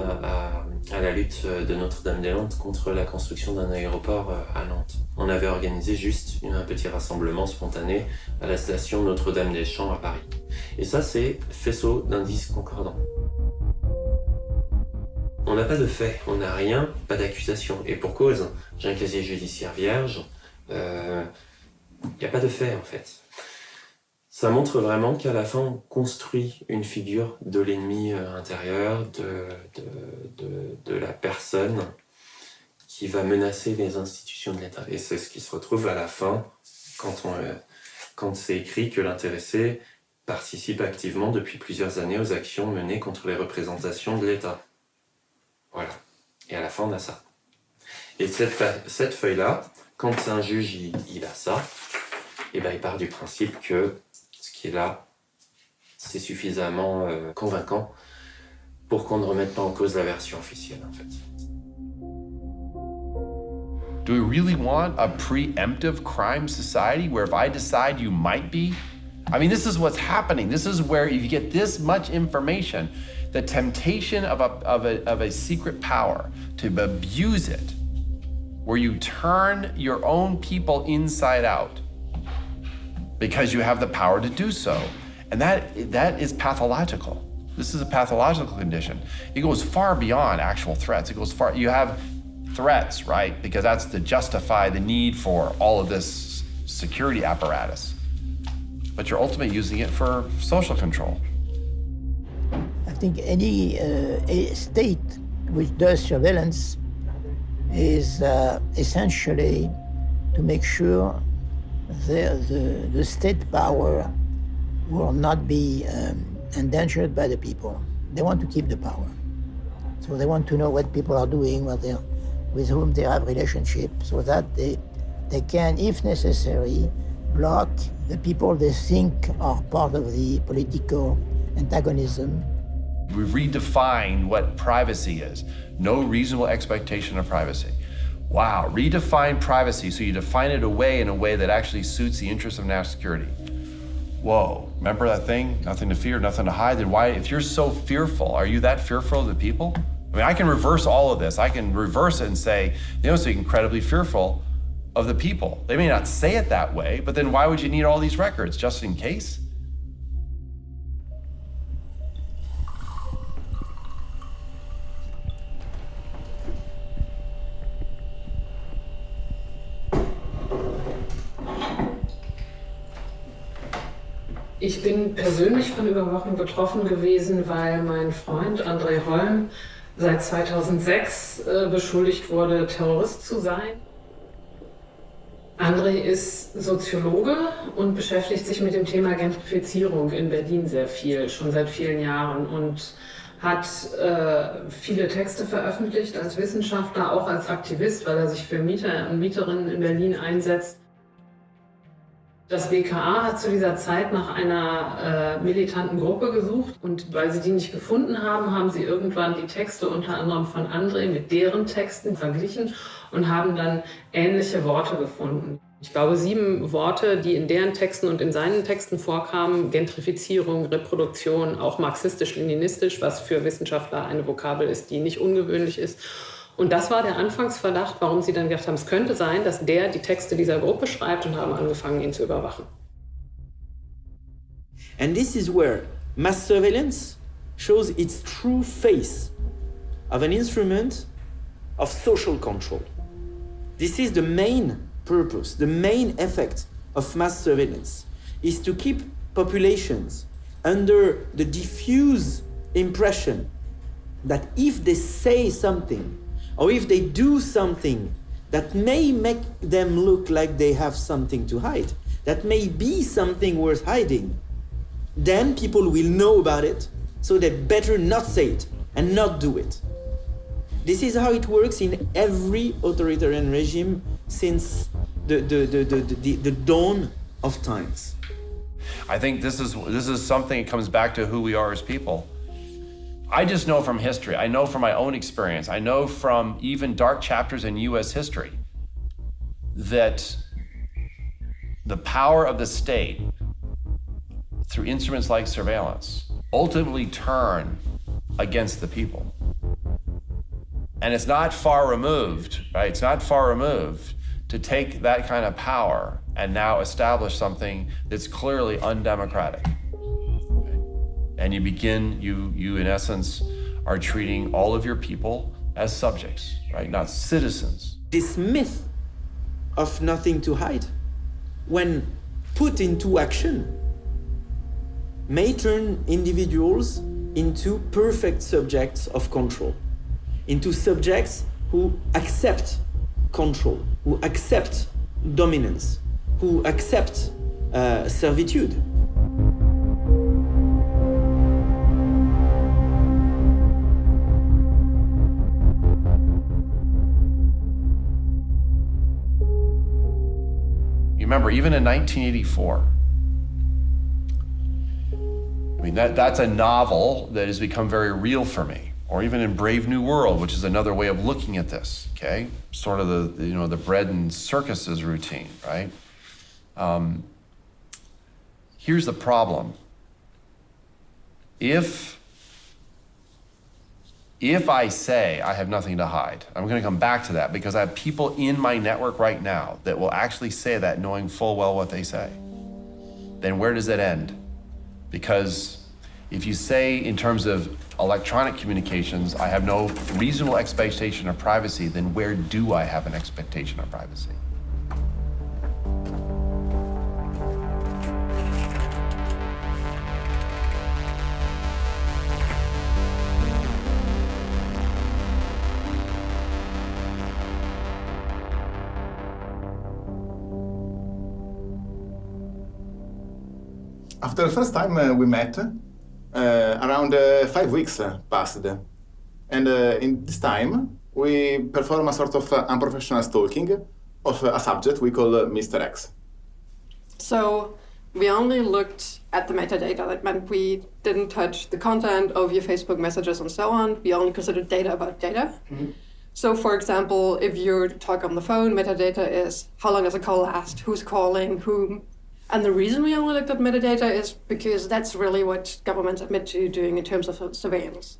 à la lutte de Notre-Dame-des-Landes contre la construction d'un aéroport à Nantes. On avait organisé juste un petit rassemblement spontané à la station Notre-Dame-des-Champs à Paris. Et ça, c'est faisceau d'indices concordants. On n'a pas de fait, on n'a rien, pas d'accusation. Et pour cause, j'ai un casier judiciaire vierge, il n'y a pas de fait en fait. Ça montre vraiment qu'à la fin, on construit une figure de l'ennemi intérieur, de la personne qui va menacer les institutions de l'État. Et c'est ce qui se retrouve à la fin quand c'est écrit que l'intéressé participe activement depuis plusieurs années aux actions menées contre les représentations de l'État. Voilà. Et à la fin, on a ça. Et cette feuille-là, quand un juge il a ça, et ben il part du principe que ce qui est là, c'est suffisamment convaincant pour qu'on ne remette pas en cause la version officielle, en fait. Do we really want a preemptive crime society where if I decide you might be? I mean, this is what's happening. This is where if you get this much information, the temptation of a secret power to abuse it, where you turn your own people inside out because you have the power to do so. And that is pathological. This is a pathological condition. It goes far beyond actual threats. It goes far, you have threats, right? Because that's to justify the need for all of this security apparatus. But you're ultimately using it for social control. I think any state which does surveillance is essentially to make sure the state power will not be endangered by the people. They want to keep the power. So they want to know what people are doing, with whom they have relationships, so that they can, if necessary, block the people they think are part of the political antagonism. We redefine what privacy is. No reasonable expectation of privacy. Wow, redefine privacy, so you define it away in a way that actually suits the interests of national security. Whoa, remember that thing? Nothing to fear, nothing to hide. Then why, if you're so fearful, are you that fearful of the people? I mean, I can reverse all of this. I can reverse it and say, they must be incredibly fearful of the people. They may not say it that way, but then why would you need all these records, just in case? Ich bin persönlich von Überwachung betroffen gewesen, weil mein Freund André Holm seit 2006 beschuldigt wurde, Terrorist zu sein. André ist Soziologe und beschäftigt sich mit dem Thema Gentrifizierung in Berlin sehr viel, schon seit vielen Jahren, und hat viele Texte veröffentlicht als Wissenschaftler, auch als Aktivist, weil er sich für Mieter und Mieterinnen in Berlin einsetzt. Das BKA hat zu dieser Zeit nach einer militanten Gruppe gesucht, und weil sie die nicht gefunden haben, haben sie irgendwann die Texte unter anderem von André mit deren Texten verglichen und haben dann ähnliche Worte gefunden. Ich glaube 7 Worte, die in deren Texten und in seinen Texten vorkamen: Gentrifizierung, Reproduktion, auch marxistisch-leninistisch, was für Wissenschaftler eine Vokabel ist, die nicht ungewöhnlich ist. Und das war der Anfangsverdacht, warum sie dann gedacht haben, es könnte sein, dass der die Texte dieser Gruppe schreibt, und haben angefangen, ihn zu überwachen. And this is where mass surveillance shows its true face of an instrument of social control. This is the main purpose, the main effect of mass surveillance, is to keep populations under the diffuse impression that if they say something, or if they do something that may make them look like they have something to hide, that may be something worth hiding, then people will know about it, so they better not say it and not do it. This is how it works in every authoritarian regime since the dawn of times. I think this is something that comes back to who we are as people. I just know from history, I know from my own experience, I know from even dark chapters in US history, that the power of the state through instruments like surveillance, ultimately turn against the people. And it's not far removed, right? It's not far removed to take that kind of power and now establish something that's clearly undemocratic. And you in essence are treating all of your people as subjects, right? Not citizens. This myth of nothing to hide, when put into action, may turn individuals into perfect subjects of control, into subjects who accept control, who accept dominance, who accept servitude. You remember, even in 1984, I mean, that's a novel that has become very real for me. Or even in Brave New World, which is another way of looking at this, okay? Sort of the bread and circuses routine, right? Here's the problem. If I say I have nothing to hide, I'm gonna come back to that because I have people in my network right now that will actually say that knowing full well what they say. Then where does it end? Because if you say in terms of electronic communications, I have no reasonable expectation of privacy, then where do I have an expectation of privacy? After the first time we met, around 5 weeks passed. And in this time, we perform a sort of unprofessional stalking of a subject we call Mr. X. So we only looked at the metadata. That meant we didn't touch the content of your Facebook messages and so on. We only considered data about data. Mm-hmm. So for example, if you talk on the phone, metadata is how long does a call last, who's calling, whom. And the reason we only looked at metadata is because that's really what governments admit to doing in terms of surveillance.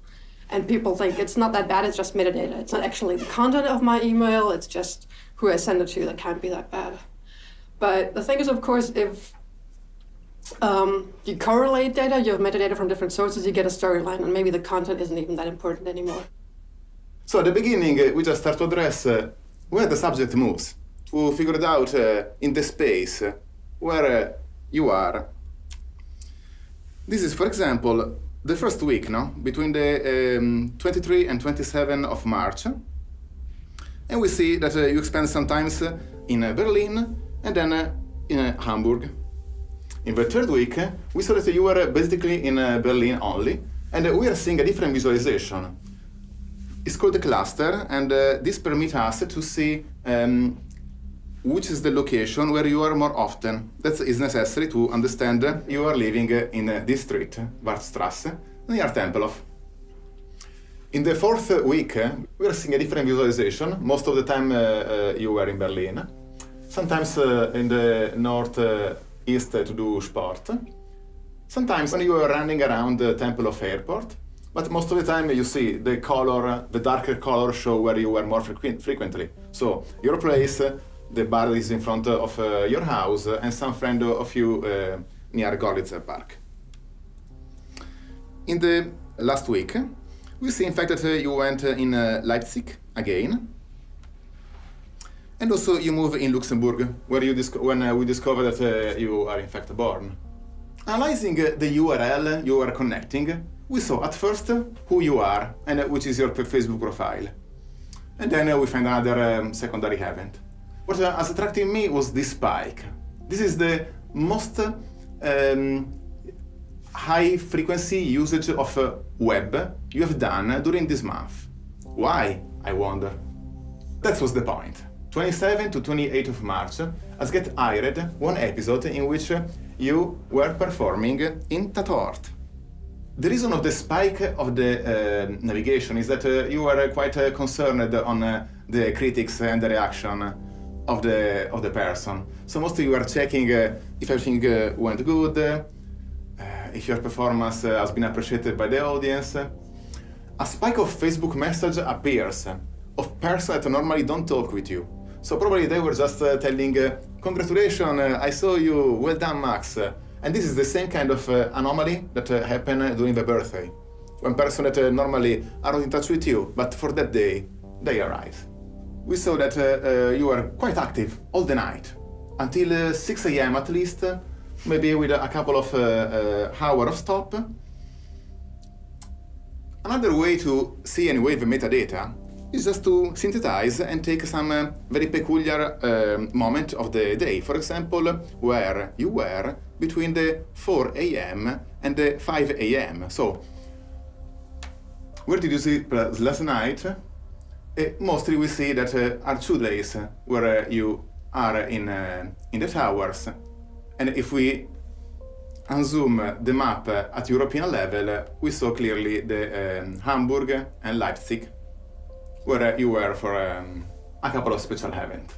And people think it's not that bad, it's just metadata. It's not actually the content of my email, it's just who I send it to that can't be that bad. But the thing is, of course, if you correlate data, you have metadata from different sources, you get a storyline, and maybe the content isn't even that important anymore. So at the beginning, we just start to address where the subject moves, to figure it out in the space where you are. This is, for example, the first week, no? Between the 23 and 27 of March. And we see that you spend some time in Berlin and then in Hamburg. In the third week, we saw that you were basically in Berlin only, and we are seeing a different visualization. It's called the cluster, and this permits us to see which is the location where you are more often. That is necessary to understand you are living in this street, Wartstrasse, near Tempelhof. In the fourth week, we are seeing a different visualization. Most of the time you were in Berlin. Sometimes in the northeast to do sport. Sometimes when you are running around the Tempelhof airport. But most of the time you see the color, the darker color show where you were more frequently. So your place, the bar is in front of your house, and some friend of you near Gorlitzer Park. In the last week, we see in fact that you went in Leipzig again, and also you move in Luxembourg, where when we discovered that you are in fact born. Analyzing the URL you are connecting, we saw at first who you are and which is your Facebook profile. And then we find another secondary event. What has attracted me was this spike. This is the most high frequency usage of web you have done during this month. Why, I wonder? That was the point. 27 to 28 of March, has get hired one episode in which you were performing in Tatort. The reason of the spike of the navigation is that you were quite concerned on the critics and the reaction of the person. So mostly you were checking if everything went good, if your performance has been appreciated by the audience, a spike of Facebook message appears of persons that normally don't talk with you. So probably they were just telling, congratulations, I saw you, well done, Max. And this is the same kind of anomaly that happened during the birthday, when persons that normally are not in touch with you, but for that day, they arrive. We saw that you were quite active all the night, until 6 a.m. at least, maybe with a couple of hours of stop. Another way to see anyway the metadata is just to synthesize and take some very peculiar moment of the day. For example, where you were between the 4 a.m. and the 5 a.m. So, where did you sleep last night? Mostly we see that are 2 days where you are in the towers. And if we unzoom the map at European level, we saw clearly the Hamburg and Leipzig, where you were for a couple of special events.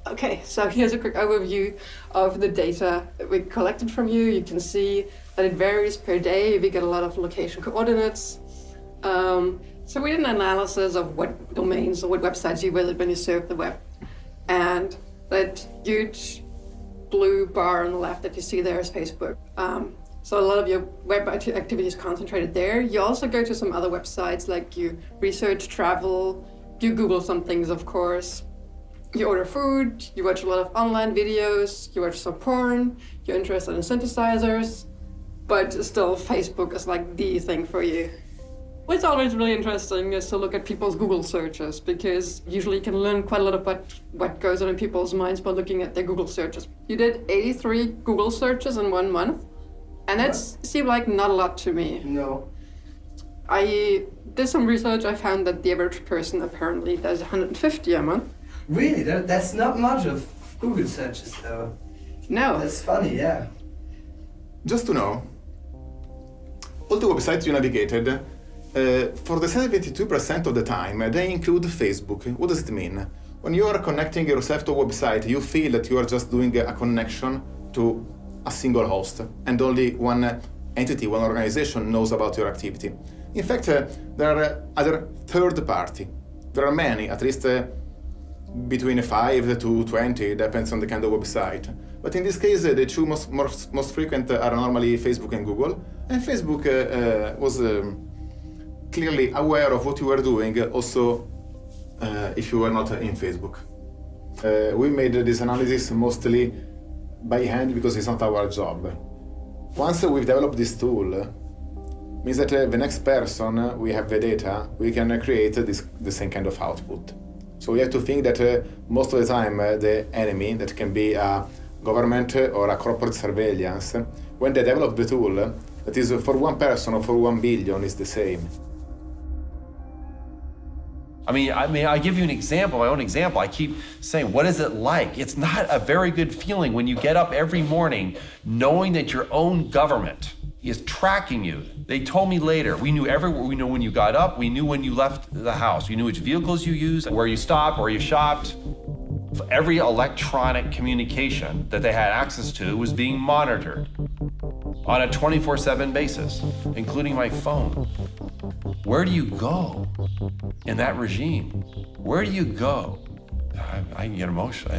Okay, so here's a quick overview of the data that we collected from you. You can see that it varies per day. We get a lot of location coordinates. So we did an analysis of what domains or what websites you visit when you surf the web. And that huge blue bar on the left that you see there is Facebook. So a lot of your web activity is concentrated there. You also go to some other websites, like you research travel, you Google some things, of course. You order food, you watch a lot of online videos, you watch some porn, you're interested in synthesizers, but still Facebook is like the thing for you. What's always really interesting is to look at people's Google searches, because usually you can learn quite a lot of what goes on in people's minds by looking at their Google searches. You did 83 Google searches in 1 month, and that seemed like not a lot to me. No. I did some research. I found that the average person apparently does 150 a month. Really? That's not much of Google searches, though. No. That's funny, yeah. Just to know, all the websites you navigated, for the 72% of the time, they include Facebook. What does it mean? When you are connecting yourself to a website, you feel that you are just doing a connection to a single host, and only one entity, one organization knows about your activity. In fact, there are other third party. There are many, at least between 5 to 20, depends on the kind of website. But in this case, the two most frequent are normally Facebook and Google. And Facebook was clearly aware of what you were doing, also if you were not in Facebook. We made this analysis mostly by hand because it's not our job. Once we've developed this tool, means that the next person we have the data, we can create the same kind of output. So we have to think that most of the time the enemy, that can be a government or a corporate surveillance, when they develop the tool, that is for one person or for 1 billion is the same. I mean, I give you an example, my own example. I keep saying, what is it like? It's not a very good feeling when you get up every morning knowing that your own government is tracking you. They told me later, we knew everywhere. We knew when you got up, we knew when you left the house, we knew which vehicles you used, where you stopped, where you shopped. Every electronic communication that they had access to was being monitored on a 24/7 basis, including my phone. Where do you go in that regime? Where do you go? I get emotional.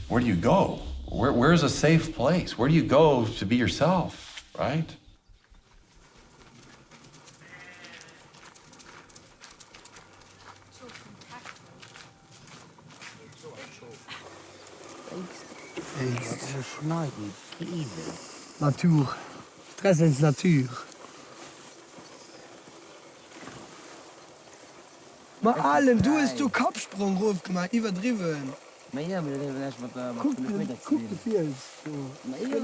Where do you go? Where's a safe place? Where do you go to be yourself, right? Natuur. Stress is natuur. Maar Alem, du hast du Kopfsprung ruf gemacht, übertrieben. Maar ja, maar dat hebben we net Guck de Fiels. Maar ja.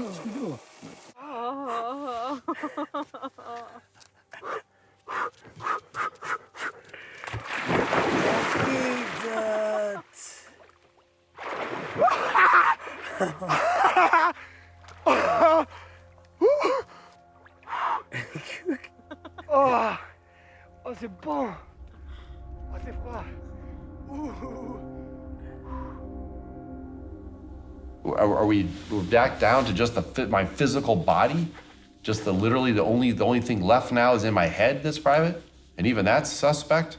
Oh, c'est bon. Oh, c'est froid. Are we back down to just my physical body? Just literally the only thing left now is in my head that's private? And even that's suspect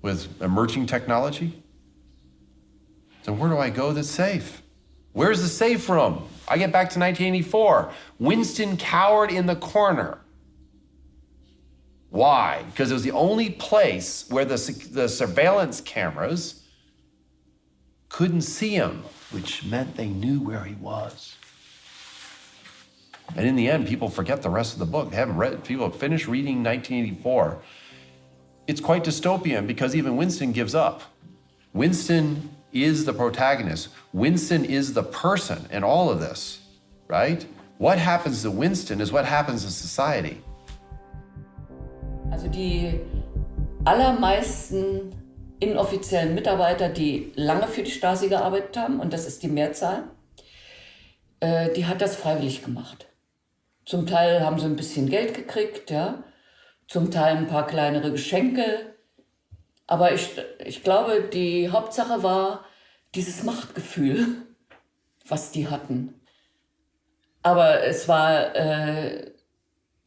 with emerging technology? Then where do I go that's safe? Where's the safe from? I get back to 1984. Winston cowered in the corner. Why? Because it was the only place where the surveillance cameras couldn't see him, which meant they knew where he was. And in the end, people forget the rest of the book. They haven't read, people have finished reading 1984. It's quite dystopian because even Winston gives up. Winston is the protagonist. Winston is the person in all of this, right? What happens to Winston is what happens to society. Also die allermeisten inoffiziellen Mitarbeiter, die lange für die Stasi gearbeitet haben, und das ist die Mehrzahl, die hat das freiwillig gemacht. Zum Teil haben sie ein bisschen Geld gekriegt, ja, zum Teil ein paar kleinere Geschenke. Aber ich glaube, die Hauptsache war dieses Machtgefühl, was die hatten. Aber es war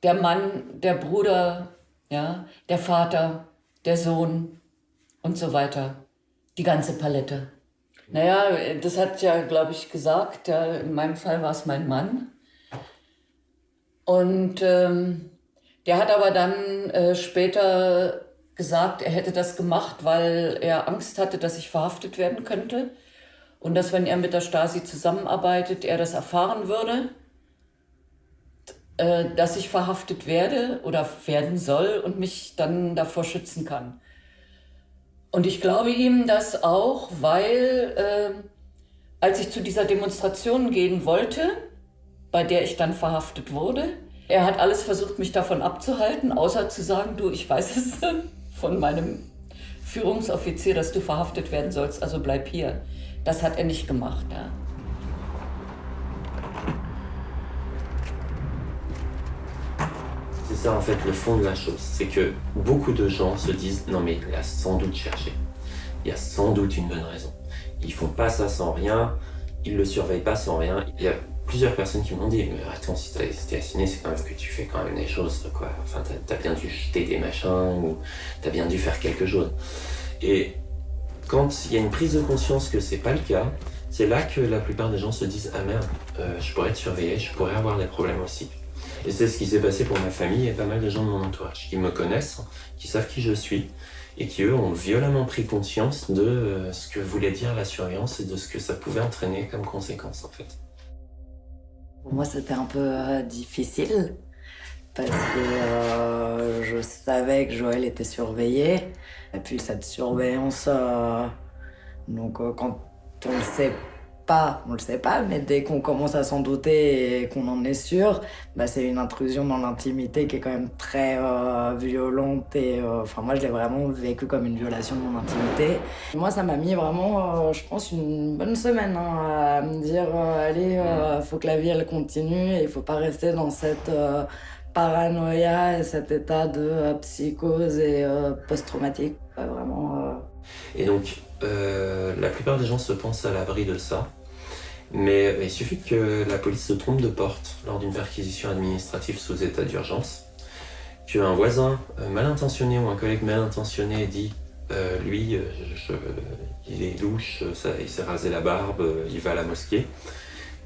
der Mann, der Bruder, ja, der Vater, der Sohn und so weiter. Die ganze Palette. Naja, das hat ja, glaube ich, gesagt. Ja, in meinem Fall war es mein Mann. Und der hat aber dann später gesagt, er hätte das gemacht, weil er Angst hatte, dass ich verhaftet werden könnte. Und dass, wenn er mit der Stasi zusammenarbeitet, er das erfahren würde, dass ich verhaftet werde oder werden soll und mich dann davor schützen kann. Und ich glaube ihm das auch, weil als ich zu dieser Demonstration gehen wollte, bei der ich dann verhaftet wurde, er hat alles versucht, mich davon abzuhalten, außer zu sagen, du, ich weiß es von meinem Führungsoffizier, dass du verhaftet werden sollst, also bleib hier. Das hat er nicht gemacht. Ja. C'est ça en fait le fond de la chose, c'est que beaucoup de gens se disent non mais il a sans doute cherché, il y a sans doute une bonne raison. Ils font pas ça sans rien, ils le surveillent pas sans rien. Il y a plusieurs personnes qui m'ont dit mais attends, si t'es assigné, c'est quand même que tu fais quand même des choses quoi. Enfin t'as bien dû jeter des machins ou t'as bien dû faire quelque chose. Et quand il y a une prise de conscience que c'est pas le cas, c'est là que la plupart des gens se disent ah merde, je pourrais être surveillé, je pourrais avoir des problèmes aussi. Et c'est ce qui s'est passé pour ma famille et pas mal de gens de mon entourage qui me connaissent, qui savent qui je suis et qui eux ont violemment pris conscience de ce que voulait dire la surveillance et de ce que ça pouvait entraîner comme conséquence en fait. Pour moi c'était un peu difficile parce que je savais que Joël était surveillé et puis cette surveillance, donc quand on le sait pas, on le sait pas, mais dès qu'on commence à s'en douter et qu'on en est sûr, bah c'est une intrusion dans l'intimité qui est quand même très violente et enfin moi je l'ai vraiment vécu comme une violation de mon intimité. Moi ça m'a mis vraiment, je pense, une bonne semaine à me dire allez, faut que la vie elle continue et il faut pas rester dans cette paranoïa et cet état de psychose et post-traumatique. Vraiment. Et donc la plupart des gens se pensent à l'abri de ça. Mais il suffit que la police se trompe de porte lors d'une perquisition administrative sous état d'urgence, qu'un voisin mal intentionné ou un collègue mal intentionné dit lui, il est louche, il s'est rasé la barbe, il va à la mosquée,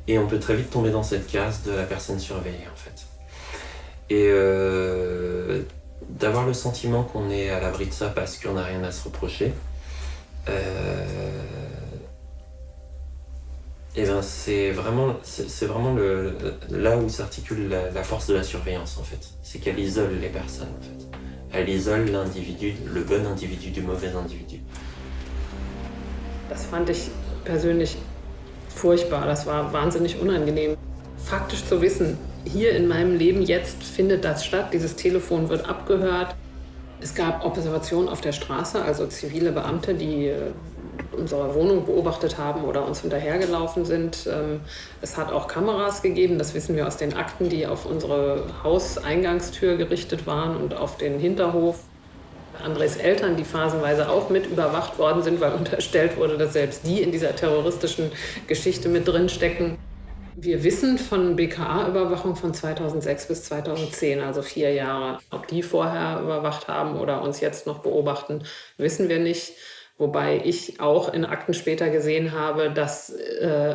et on peut très vite tomber dans cette case de la personne surveillée en fait. Et d'avoir le sentiment qu'on est à l'abri de ça parce qu'on n'a rien à se reprocher, et ben c'est vraiment là où s'articule la force de la surveillance en fait. C'est qu'elle isole les personnes en fait. Elle isole l'individu, le bon individu du mauvais individu. Das fand ich persönlich furchtbar, das war wahnsinnig unangenehm. Faktisch zu wissen, hier in meinem Leben jetzt findet das statt, dieses Telefon wird abgehört. Es gab Observationen auf der Straße, also zivile Beamte, die unsere Wohnung beobachtet haben oder uns hinterhergelaufen sind. Es hat auch Kameras gegeben, das wissen wir aus den Akten, die auf unsere Hauseingangstür gerichtet waren und auf den Hinterhof. Andres Eltern, die phasenweise auch mit überwacht worden sind, weil unterstellt wurde, dass selbst die in dieser terroristischen Geschichte mit drin stecken. Wir wissen von BKA-Überwachung von 2006 bis 2010, also 4 Jahre. Ob die vorher überwacht haben oder uns jetzt noch beobachten, wissen wir nicht. Wobei ich auch in Akten später gesehen habe, dass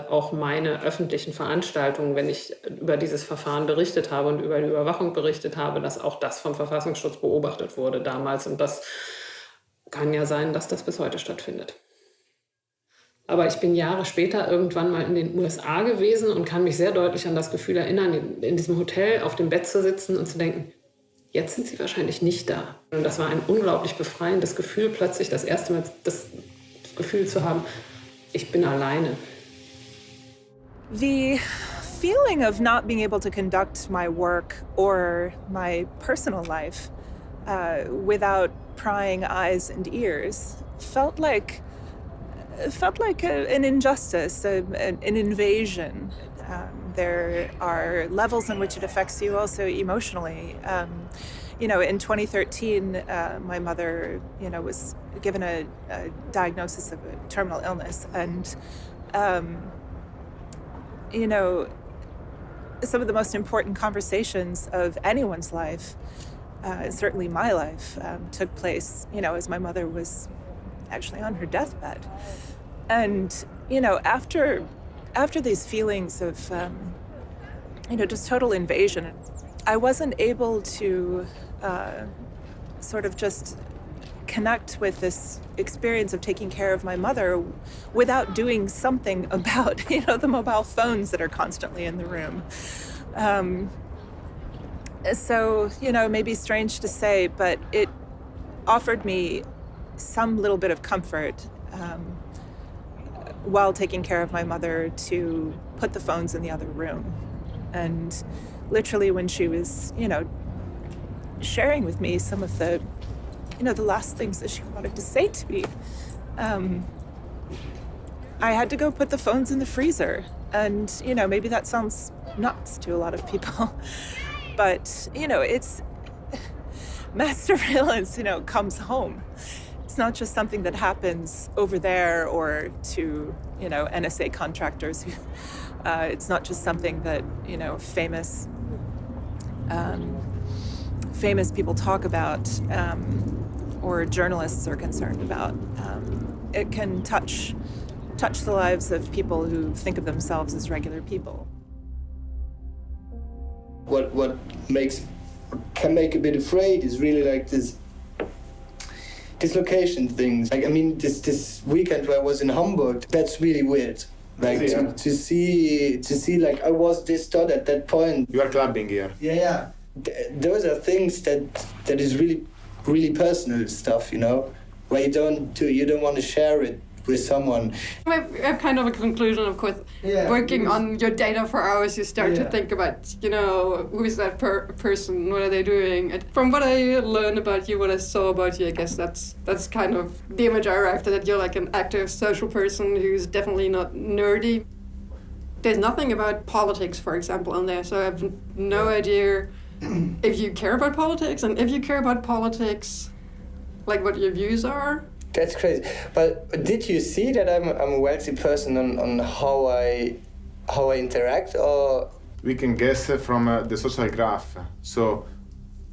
auch meine öffentlichen Veranstaltungen, wenn ich über dieses Verfahren berichtet habe und über die Überwachung berichtet habe, dass auch das vom Verfassungsschutz beobachtet wurde damals. Und das kann ja sein, dass das bis heute stattfindet. Aber ich bin Jahre später irgendwann mal in den USA gewesen und kann mich sehr deutlich an das Gefühl erinnern, in diesem Hotel auf dem Bett zu sitzen und zu denken, jetzt sind sie wahrscheinlich nicht da. Und das war ein unglaublich befreiendes Gefühl, plötzlich das erste Mal das Gefühl zu haben, ich bin alleine. The feeling of not being able to conduct my work or my personal life without prying eyes and ears felt like an injustice, an invasion. There are levels in which it affects you also emotionally. In 2013, my mother, was given a diagnosis of a terminal illness. And, some of the most important conversations of anyone's life, certainly my life, took place, as my mother was actually on her deathbed. And, after these feelings of, just total invasion, I wasn't able to sort of just connect with this experience of taking care of my mother without doing something about, the mobile phones that are constantly in the room. So, maybe strange to say, but it offered me some little bit of comfort while taking care of my mother to put the phones in the other room. And literally when she was, sharing with me some of the, the last things that she wanted to say to me, I had to go put the phones in the freezer. And, maybe that sounds nuts to a lot of people, but, it's mass surveillance, comes home. It's not just something that happens over there or to, NSA contractors. It's not just something that, famous people talk about or journalists are concerned about. It can touch the lives of people who think of themselves as regular people. What can make a bit afraid is really like this dislocation things. Like, this weekend where I was in Hamburg, that's really weird. Like, to see like I was this dot at that point. You are clubbing here. Yeah. Those are things that is really, really personal stuff, where you don't want to share it with someone. I have kind of a conclusion, of course. Working on your data for hours, you start to think about, who is that person, what are they doing? And from what I learned about you, what I saw about you, I guess that's kind of the image I arrived at, that you're like an active social person who's definitely not nerdy. There's nothing about politics, for example, on there, so I have no idea if you care about politics, and if you care about politics, like what your views are. That's crazy. But did you see that I'm a wealthy person on how I interact, or? We can guess from the social graph. So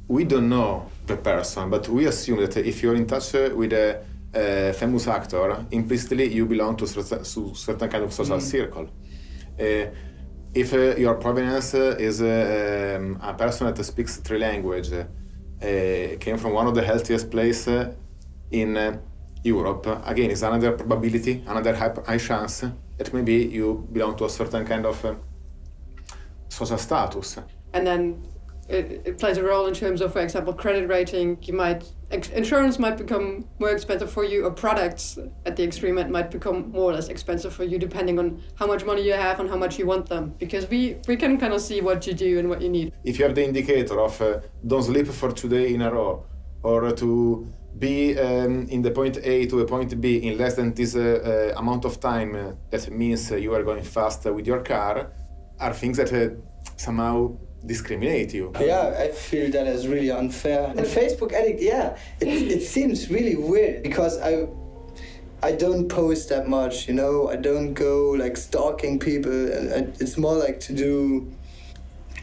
we don't know the person, but we assume that if you're in touch with a famous actor, implicitly you belong to certain kind of social circle. If your provenance is a person that speaks 3 languages, came from one of the healthiest places in Europe, again, it's another probability, another high chance that maybe you belong to a certain kind of social status. And then it plays a role in terms of, for example, credit rating. Insurance might become more expensive for you, or products at the extreme end might become more or less expensive for you, depending on how much money you have and how much you want them. Because we can kind of see what you do and what you need. If you have the indicator of don't sleep for 2 days in a row, or to be in the point A to a point B in less than this amount of time, that means you are going fast with your car, are things that somehow discriminate you. Yeah, I feel that is really unfair. And Facebook Addict, yeah, it seems really weird because I don't post that much, you know. I don't go like stalking people. It's more like to do,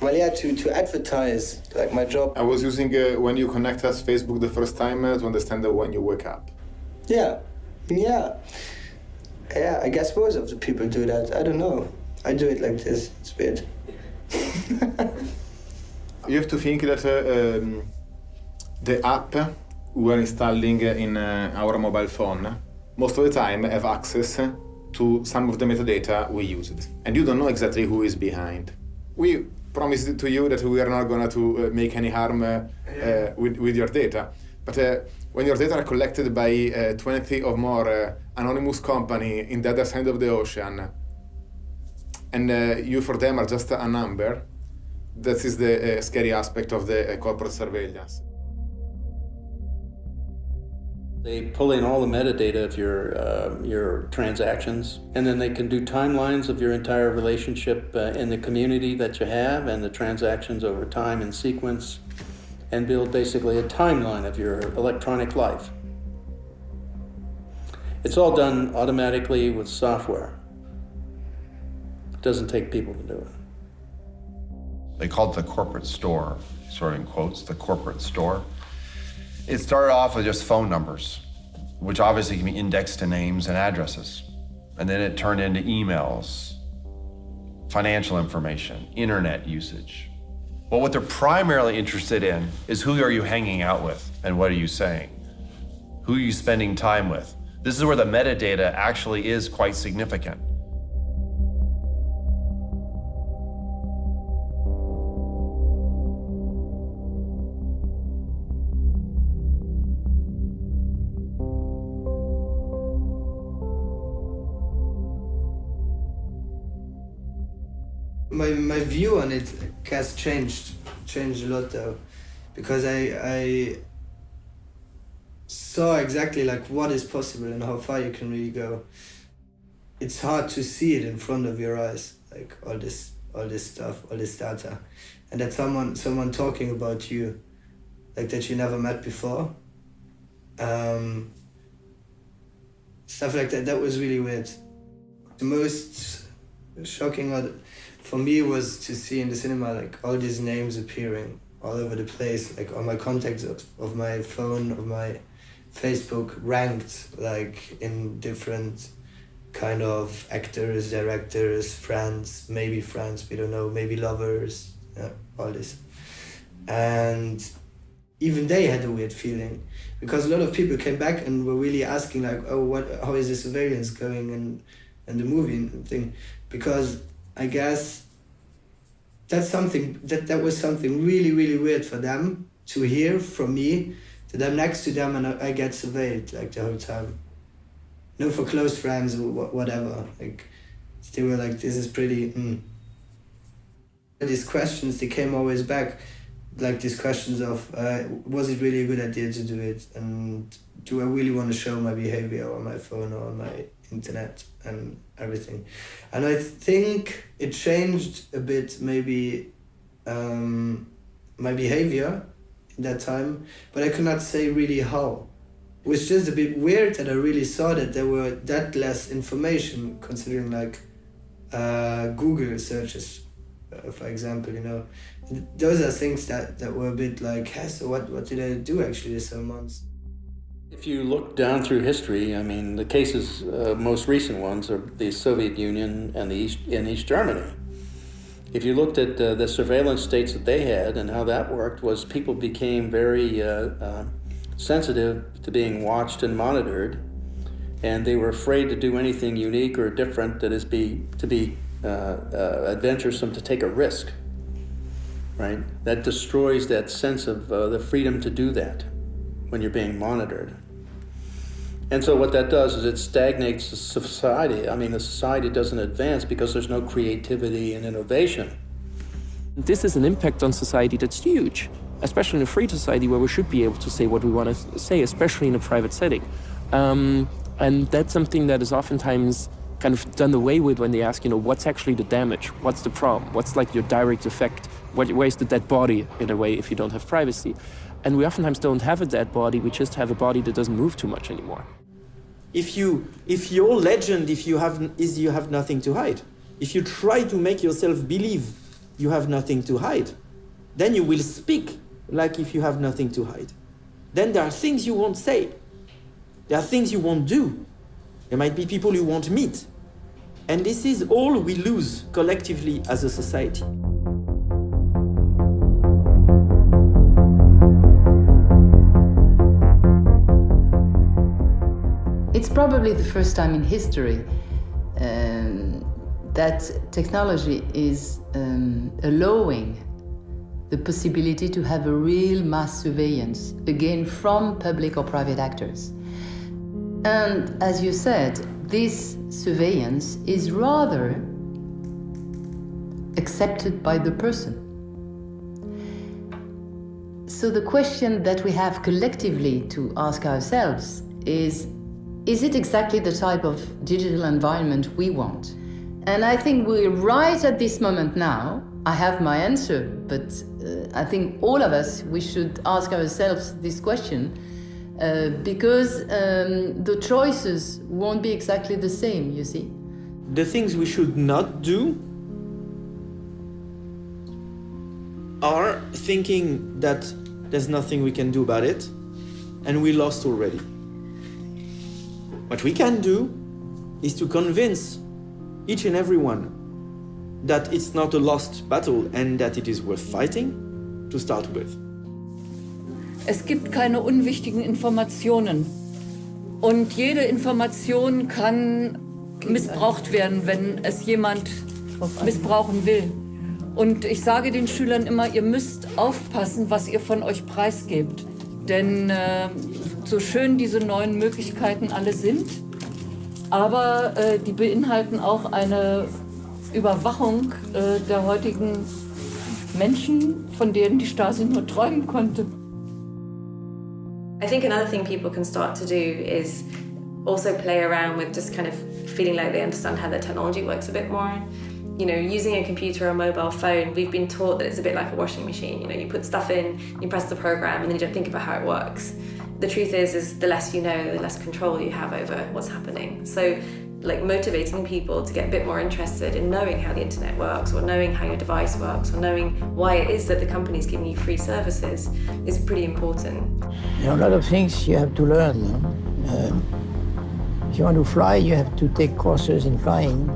well, yeah, to advertise like my job. I was using when you connect us Facebook the first time to understand when you wake up. Yeah, I guess most of the people do that. I don't know. I do it like this. It's weird. You have to think that the app we are installing in our mobile phone most of the time have access to some of the metadata we used. And you don't know exactly who is behind. We promised to you that we are not going to make any harm with your data. But when your data are collected by 20 or more anonymous company in the other side of the ocean, and you for them are just a number, that is the scary aspect of the corporate surveillance. They pull in all the metadata of your transactions, and then they can do timelines of your entire relationship in the community that you have and the transactions over time in sequence, and build basically a timeline of your electronic life. It's all done automatically with software. It doesn't take people to do it. They called it the corporate store, sort of in quotes, the corporate store. It started off with just phone numbers, which obviously can be indexed to names and addresses. And then it turned into emails, financial information, internet usage. But what they're primarily interested in is who are you hanging out with and what are you saying? Who are you spending time with? This is where the metadata actually is quite significant. My view on it has changed a lot though, because I saw exactly like what is possible and how far you can really go. It's hard to see it in front of your eyes, like all this stuff, all this data, and that someone talking about you, like that you never met before. Stuff like that was really weird. The most shocking for me was to see in the cinema like all these names appearing all over the place, like all my contacts of my phone, of my Facebook ranked like in different kind of actors, directors, friends, we don't know, maybe lovers, all this. And even they had a weird feeling because a lot of people came back and were really asking like, oh, how is the surveillance going and the movie and thing, because I guess that was something really, really weird for them to hear from me, that I'm next to them and I get surveilled like the whole time. No, for close friends or whatever. Like they were like, this is pretty. These questions, they came always back, like these questions of, was it really a good idea to do it, and do I really want to show my behavior on my phone or on my internet and everything. And I think it changed a bit maybe my behavior in that time, but I could not say really how. It was just a bit weird that I really saw that there were that less information, considering like Google searches, for example, you know. Those are things that were a bit like, hey, so what did I do actually this 7 months? If you look down through history, I mean, the cases, most recent ones are the Soviet Union and East Germany. If you looked at the surveillance states that they had and how that worked, was people became very sensitive to being watched and monitored, and they were afraid to do anything unique or different that is to be adventuresome, to take a risk, right? That destroys that sense of the freedom to do that when you're being monitored. And so what that does is it stagnates the society. I mean, the society doesn't advance because there's no creativity and innovation. This is an impact on society that's huge, especially in a free society where we should be able to say what we want to say, especially in a private setting. And that's something that is oftentimes kind of done away with when they ask, you know, what's actually the damage? What's the problem? What's like your direct effect Where is the dead body, in a way, if you don't have privacy? And we oftentimes don't have a dead body, we just have a body that doesn't move too much anymore. If your legend, you have nothing to hide, if you try to make yourself believe you have nothing to hide, then you will speak like if you have nothing to hide. Then there are things you won't say. There are things you won't do. There might be people you won't meet. And this is all we lose collectively as a society. It's probably the first time in history that technology is allowing the possibility to have a real mass surveillance, again from public or private actors. And as you said, this surveillance is rather accepted by the person. So the question that we have collectively to ask ourselves is it exactly the type of digital environment we want? And I think we're right at this moment now. I have my answer, but I think all of us, we should ask ourselves this question because the choices won't be exactly the same, you see. The things we should not do are thinking that there's nothing we can do about it and we lost already. What we can do is to convince each and everyone that it's not a lost battle and that it is worth fighting to start with. Es gibt keine unwichtigen Informationen. Und jede Information kann missbraucht werden, wenn es jemand missbrauchen will. Und ich sage den Schülern immer, ihr müsst aufpassen, was ihr von euch preisgebt. Denn so schön diese neuen Möglichkeiten alle sind, aber die beinhalten auch eine Überwachung der heutigen Menschen, von denen die Stasi nur träumen konnte. I think another thing people can start to do is also play around with just kind of feeling like they understand how the technology works a bit more. You know, using a computer or a mobile phone, we've been taught that it's a bit like a washing machine. You know, you put stuff in, you press the program, and then you don't think about how it works. The truth is the less you know, the less control you have over what's happening. So, like motivating people to get a bit more interested in knowing how the internet works, or knowing how your device works, or knowing why it is that the company's giving you free services is pretty important. There are a lot of things you have to learn. If you want to fly, you have to take courses in flying.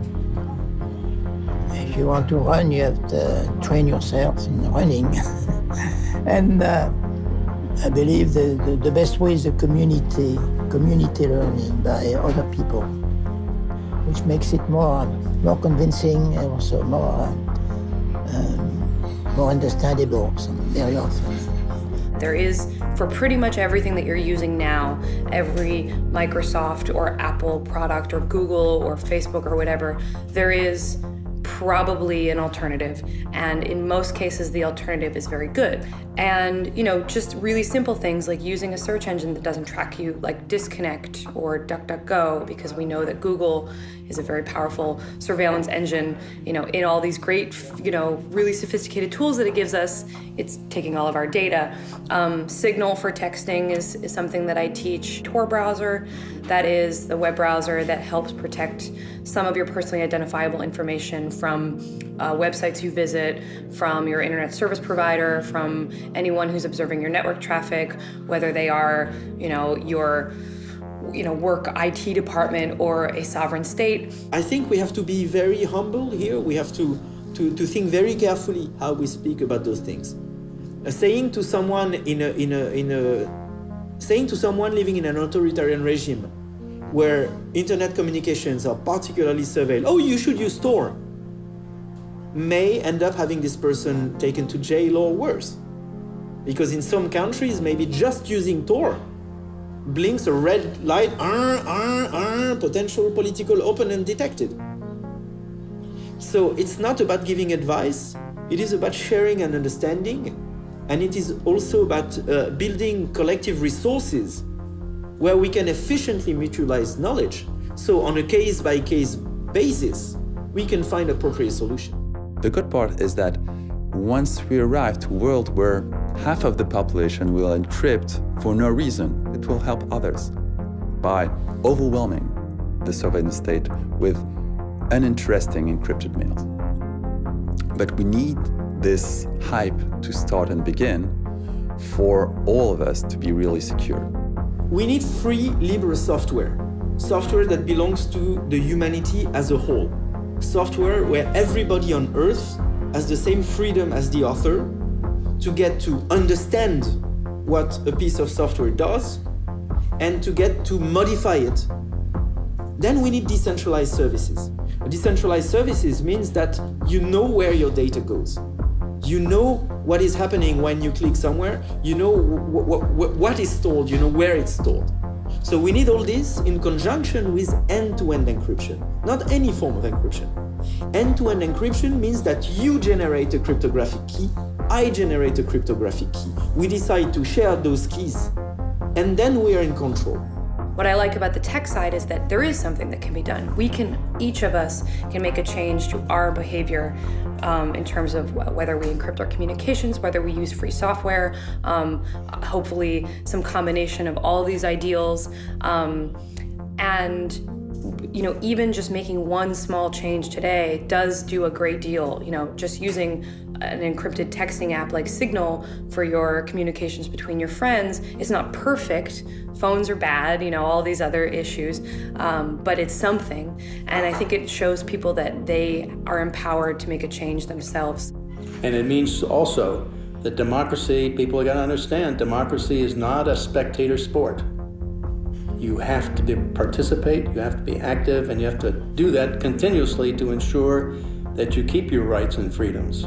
If you want to run, you have to train yourself in running. And I believe the best way is the community learning by other people, which makes it more convincing and also more understandable very often. There is, for pretty much everything that you're using now, every Microsoft or Apple product or Google or Facebook or whatever, there is probably an alternative. And in most cases, the alternative is very good. And, you know, just really simple things like using a search engine that doesn't track you, like Disconnect or DuckDuckGo, because we know that Google is a very powerful surveillance engine, you know, in all these great, you know, really sophisticated tools that it gives us. It's taking all of our data. Signal for texting is something that I teach. Tor browser, that is the web browser that helps protect some of your personally identifiable information from websites you visit, from your internet service provider, from anyone who's observing your network traffic, whether they are, you know, your work IT department or a sovereign state. I think we have to be very humble here. We have to think very carefully how we speak about those things. Saying to someone saying to someone living in an authoritarian regime where internet communications are particularly surveilled, oh, you should use Tor, may end up having this person taken to jail or worse. Because in some countries, maybe just using Tor blinks a red light, potential political opponent detected. So it's not about giving advice, it is about sharing and understanding, and it is also about building collective resources where we can efficiently mutualize knowledge. So on a case-by-case basis, we can find appropriate solutions. The good part is that once we arrive to a world where half of the population will encrypt for no reason, it will help others by overwhelming the surveillance state with uninteresting encrypted mails. But we need this hype to start and begin for all of us to be really secure. We need free, liberal software. Software that belongs to the humanity as a whole. Software where everybody on Earth has the same freedom as the author to get to understand what a piece of software does and to get to modify it. Then we need decentralized services. Decentralized services means that you know where your data goes. You know what is happening when you click somewhere. You know what is stored, you know where it's stored. So we need all this in conjunction with end-to-end encryption, not any form of encryption. End-to-end encryption means that you generate a cryptographic key, I generate a cryptographic key. We decide to share those keys, and then we are in control. What I like about the tech side is that there is something that can be done. Each of us can make a change to our behavior in terms of whether we encrypt our communications, whether we use free software, hopefully some combination of all these ideals. And even just making one small change today does do a great deal. Just using an encrypted texting app like Signal for your communications between your friends is not perfect. Phones are bad, all these other issues, but it's something. And I think it shows people that they are empowered to make a change themselves. And it means also that democracy, people got to understand, democracy is not a spectator sport. You have to participate, you have to be active, and you have to do that continuously to ensure that you keep your rights and freedoms.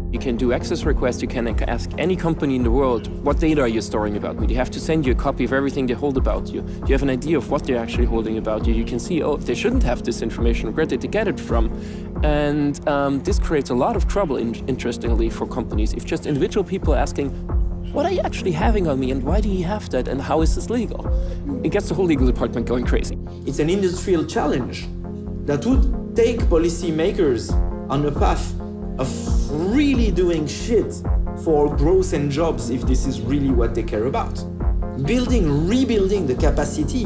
You can do access requests, you can ask any company in the world, what data are you storing about me? They have to send you a copy of everything they hold about you. You have an idea of what they're actually holding about you. You can see, if they shouldn't have this information, where did they get it from? And this creates a lot of trouble, interestingly, for companies. If just individual people are asking, what are you actually having on me and why do you have that and how is this legal? It gets the whole legal department going crazy. It's an industrial challenge that would take policymakers on a path of really doing shit for growth and jobs if this is really what they care about. Rebuilding the capacity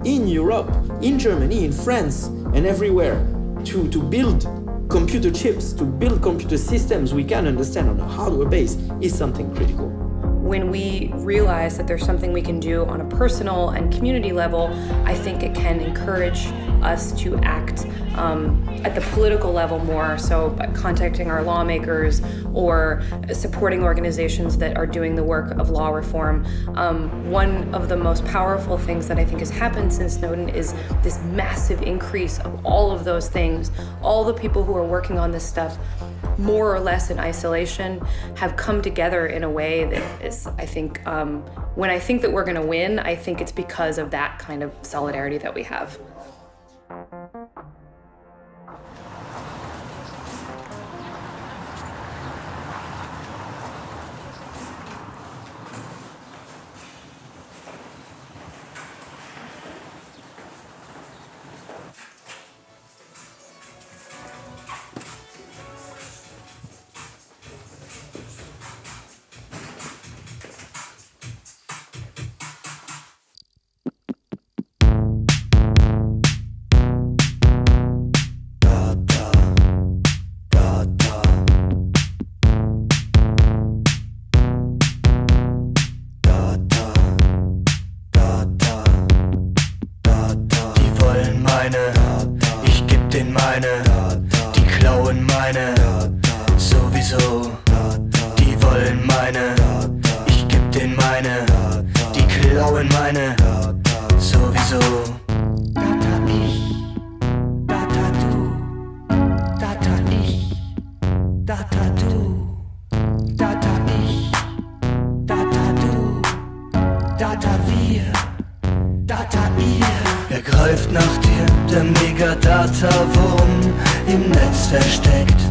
in Europe, in Germany, in France, and everywhere to build computer chips, to build computer systems we can understand on a hardware base is something critical. When we realize that there's something we can do on a personal and community level, I think it can encourage us to act at the political level more, so by contacting our lawmakers or supporting organizations that are doing the work of law reform. One of the most powerful things that I think has happened since Snowden is this massive increase of all of those things. All the people who are working on this stuff, more or less in isolation, have come together in a way that is, I think, when I think that we're gonna win, I think it's because of that kind of solidarity that we have. Ich geb denen meine, die klauen meine, sowieso. Die wollen meine, ich geb denen meine, die klauen meine, sowieso. Data ich, Data du, Data ich, Data du, Data ich, Data du, Data wir, Data ihr. Er greift nach dir, der Megadata-Wurm, im Netz versteckt,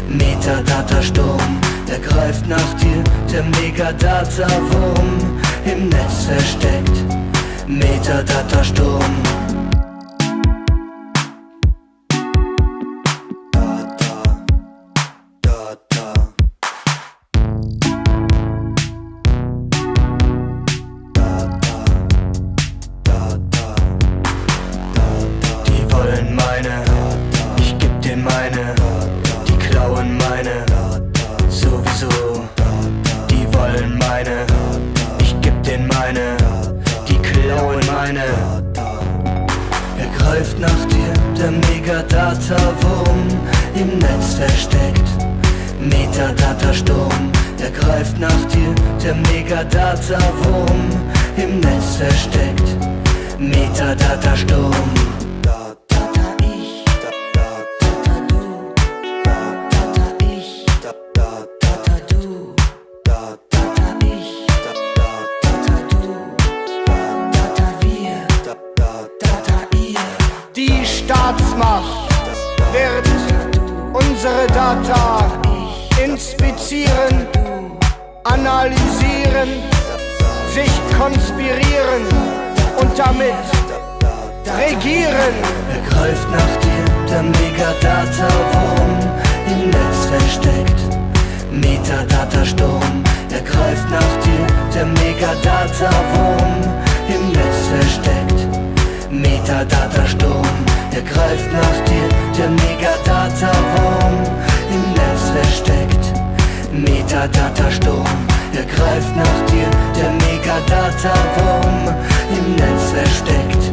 Metadata-Sturm. Er greift nach dir, der Megadata-Wurm, im Netz versteckt, Metadata-Sturm. Data, klauen meine, die klauen meine. Er greift nach dir, der Megadata-Wurm, im Netz versteckt. Metadata-Sturm, er greift nach dir, der Megadata-Wurm, im Netz versteckt. Metadata-Sturm. Die Staatsmacht wird unsere Data inspizieren, analysieren, sich konspirieren und damit regieren. Er greift nach dir, der Megadata-Wurm, im Netz versteckt. Metadata-Sturm, er greift nach dir, der Megadata-Wurm, im Netz versteckt. Metadata-Sturm, er greift nach dir, der Megadata-Wurm, im Netz versteckt. Metadata-Sturm, er greift nach dir, der Megadata-Wurm, im Netz versteckt.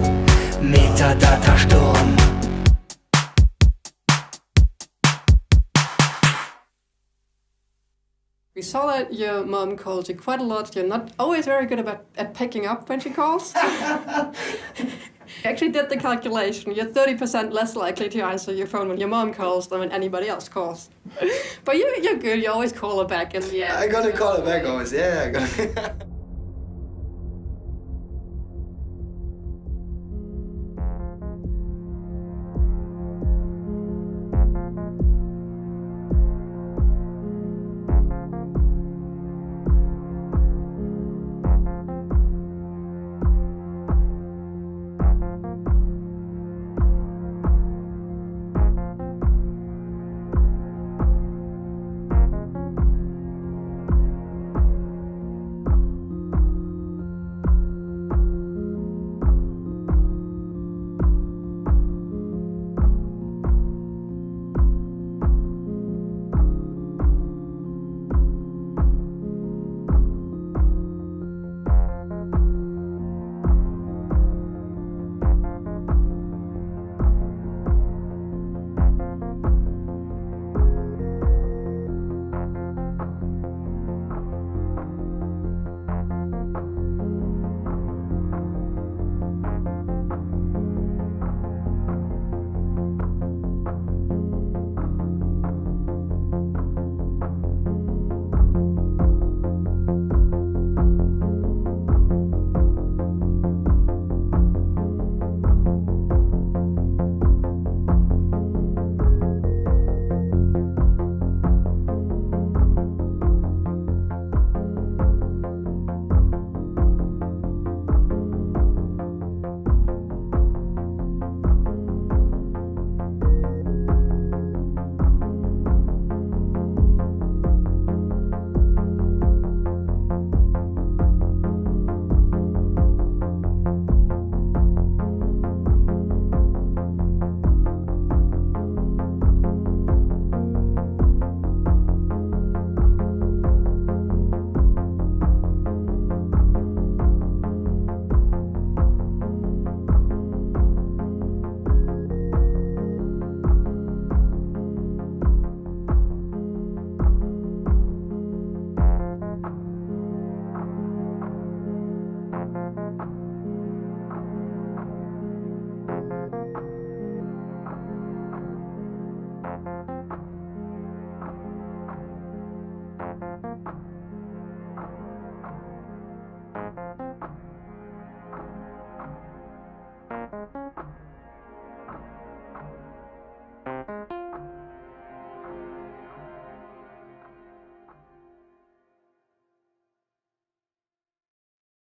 Metadata-Sturm. We saw that your mom calls you quite a lot. You're not always very good at picking up when she calls. I actually did the calculation. You're 30% less likely to answer your phone when your mom calls than when anybody else calls. But you're good. You always call her back in the end. I gotta call her back always. Yeah, I gotta.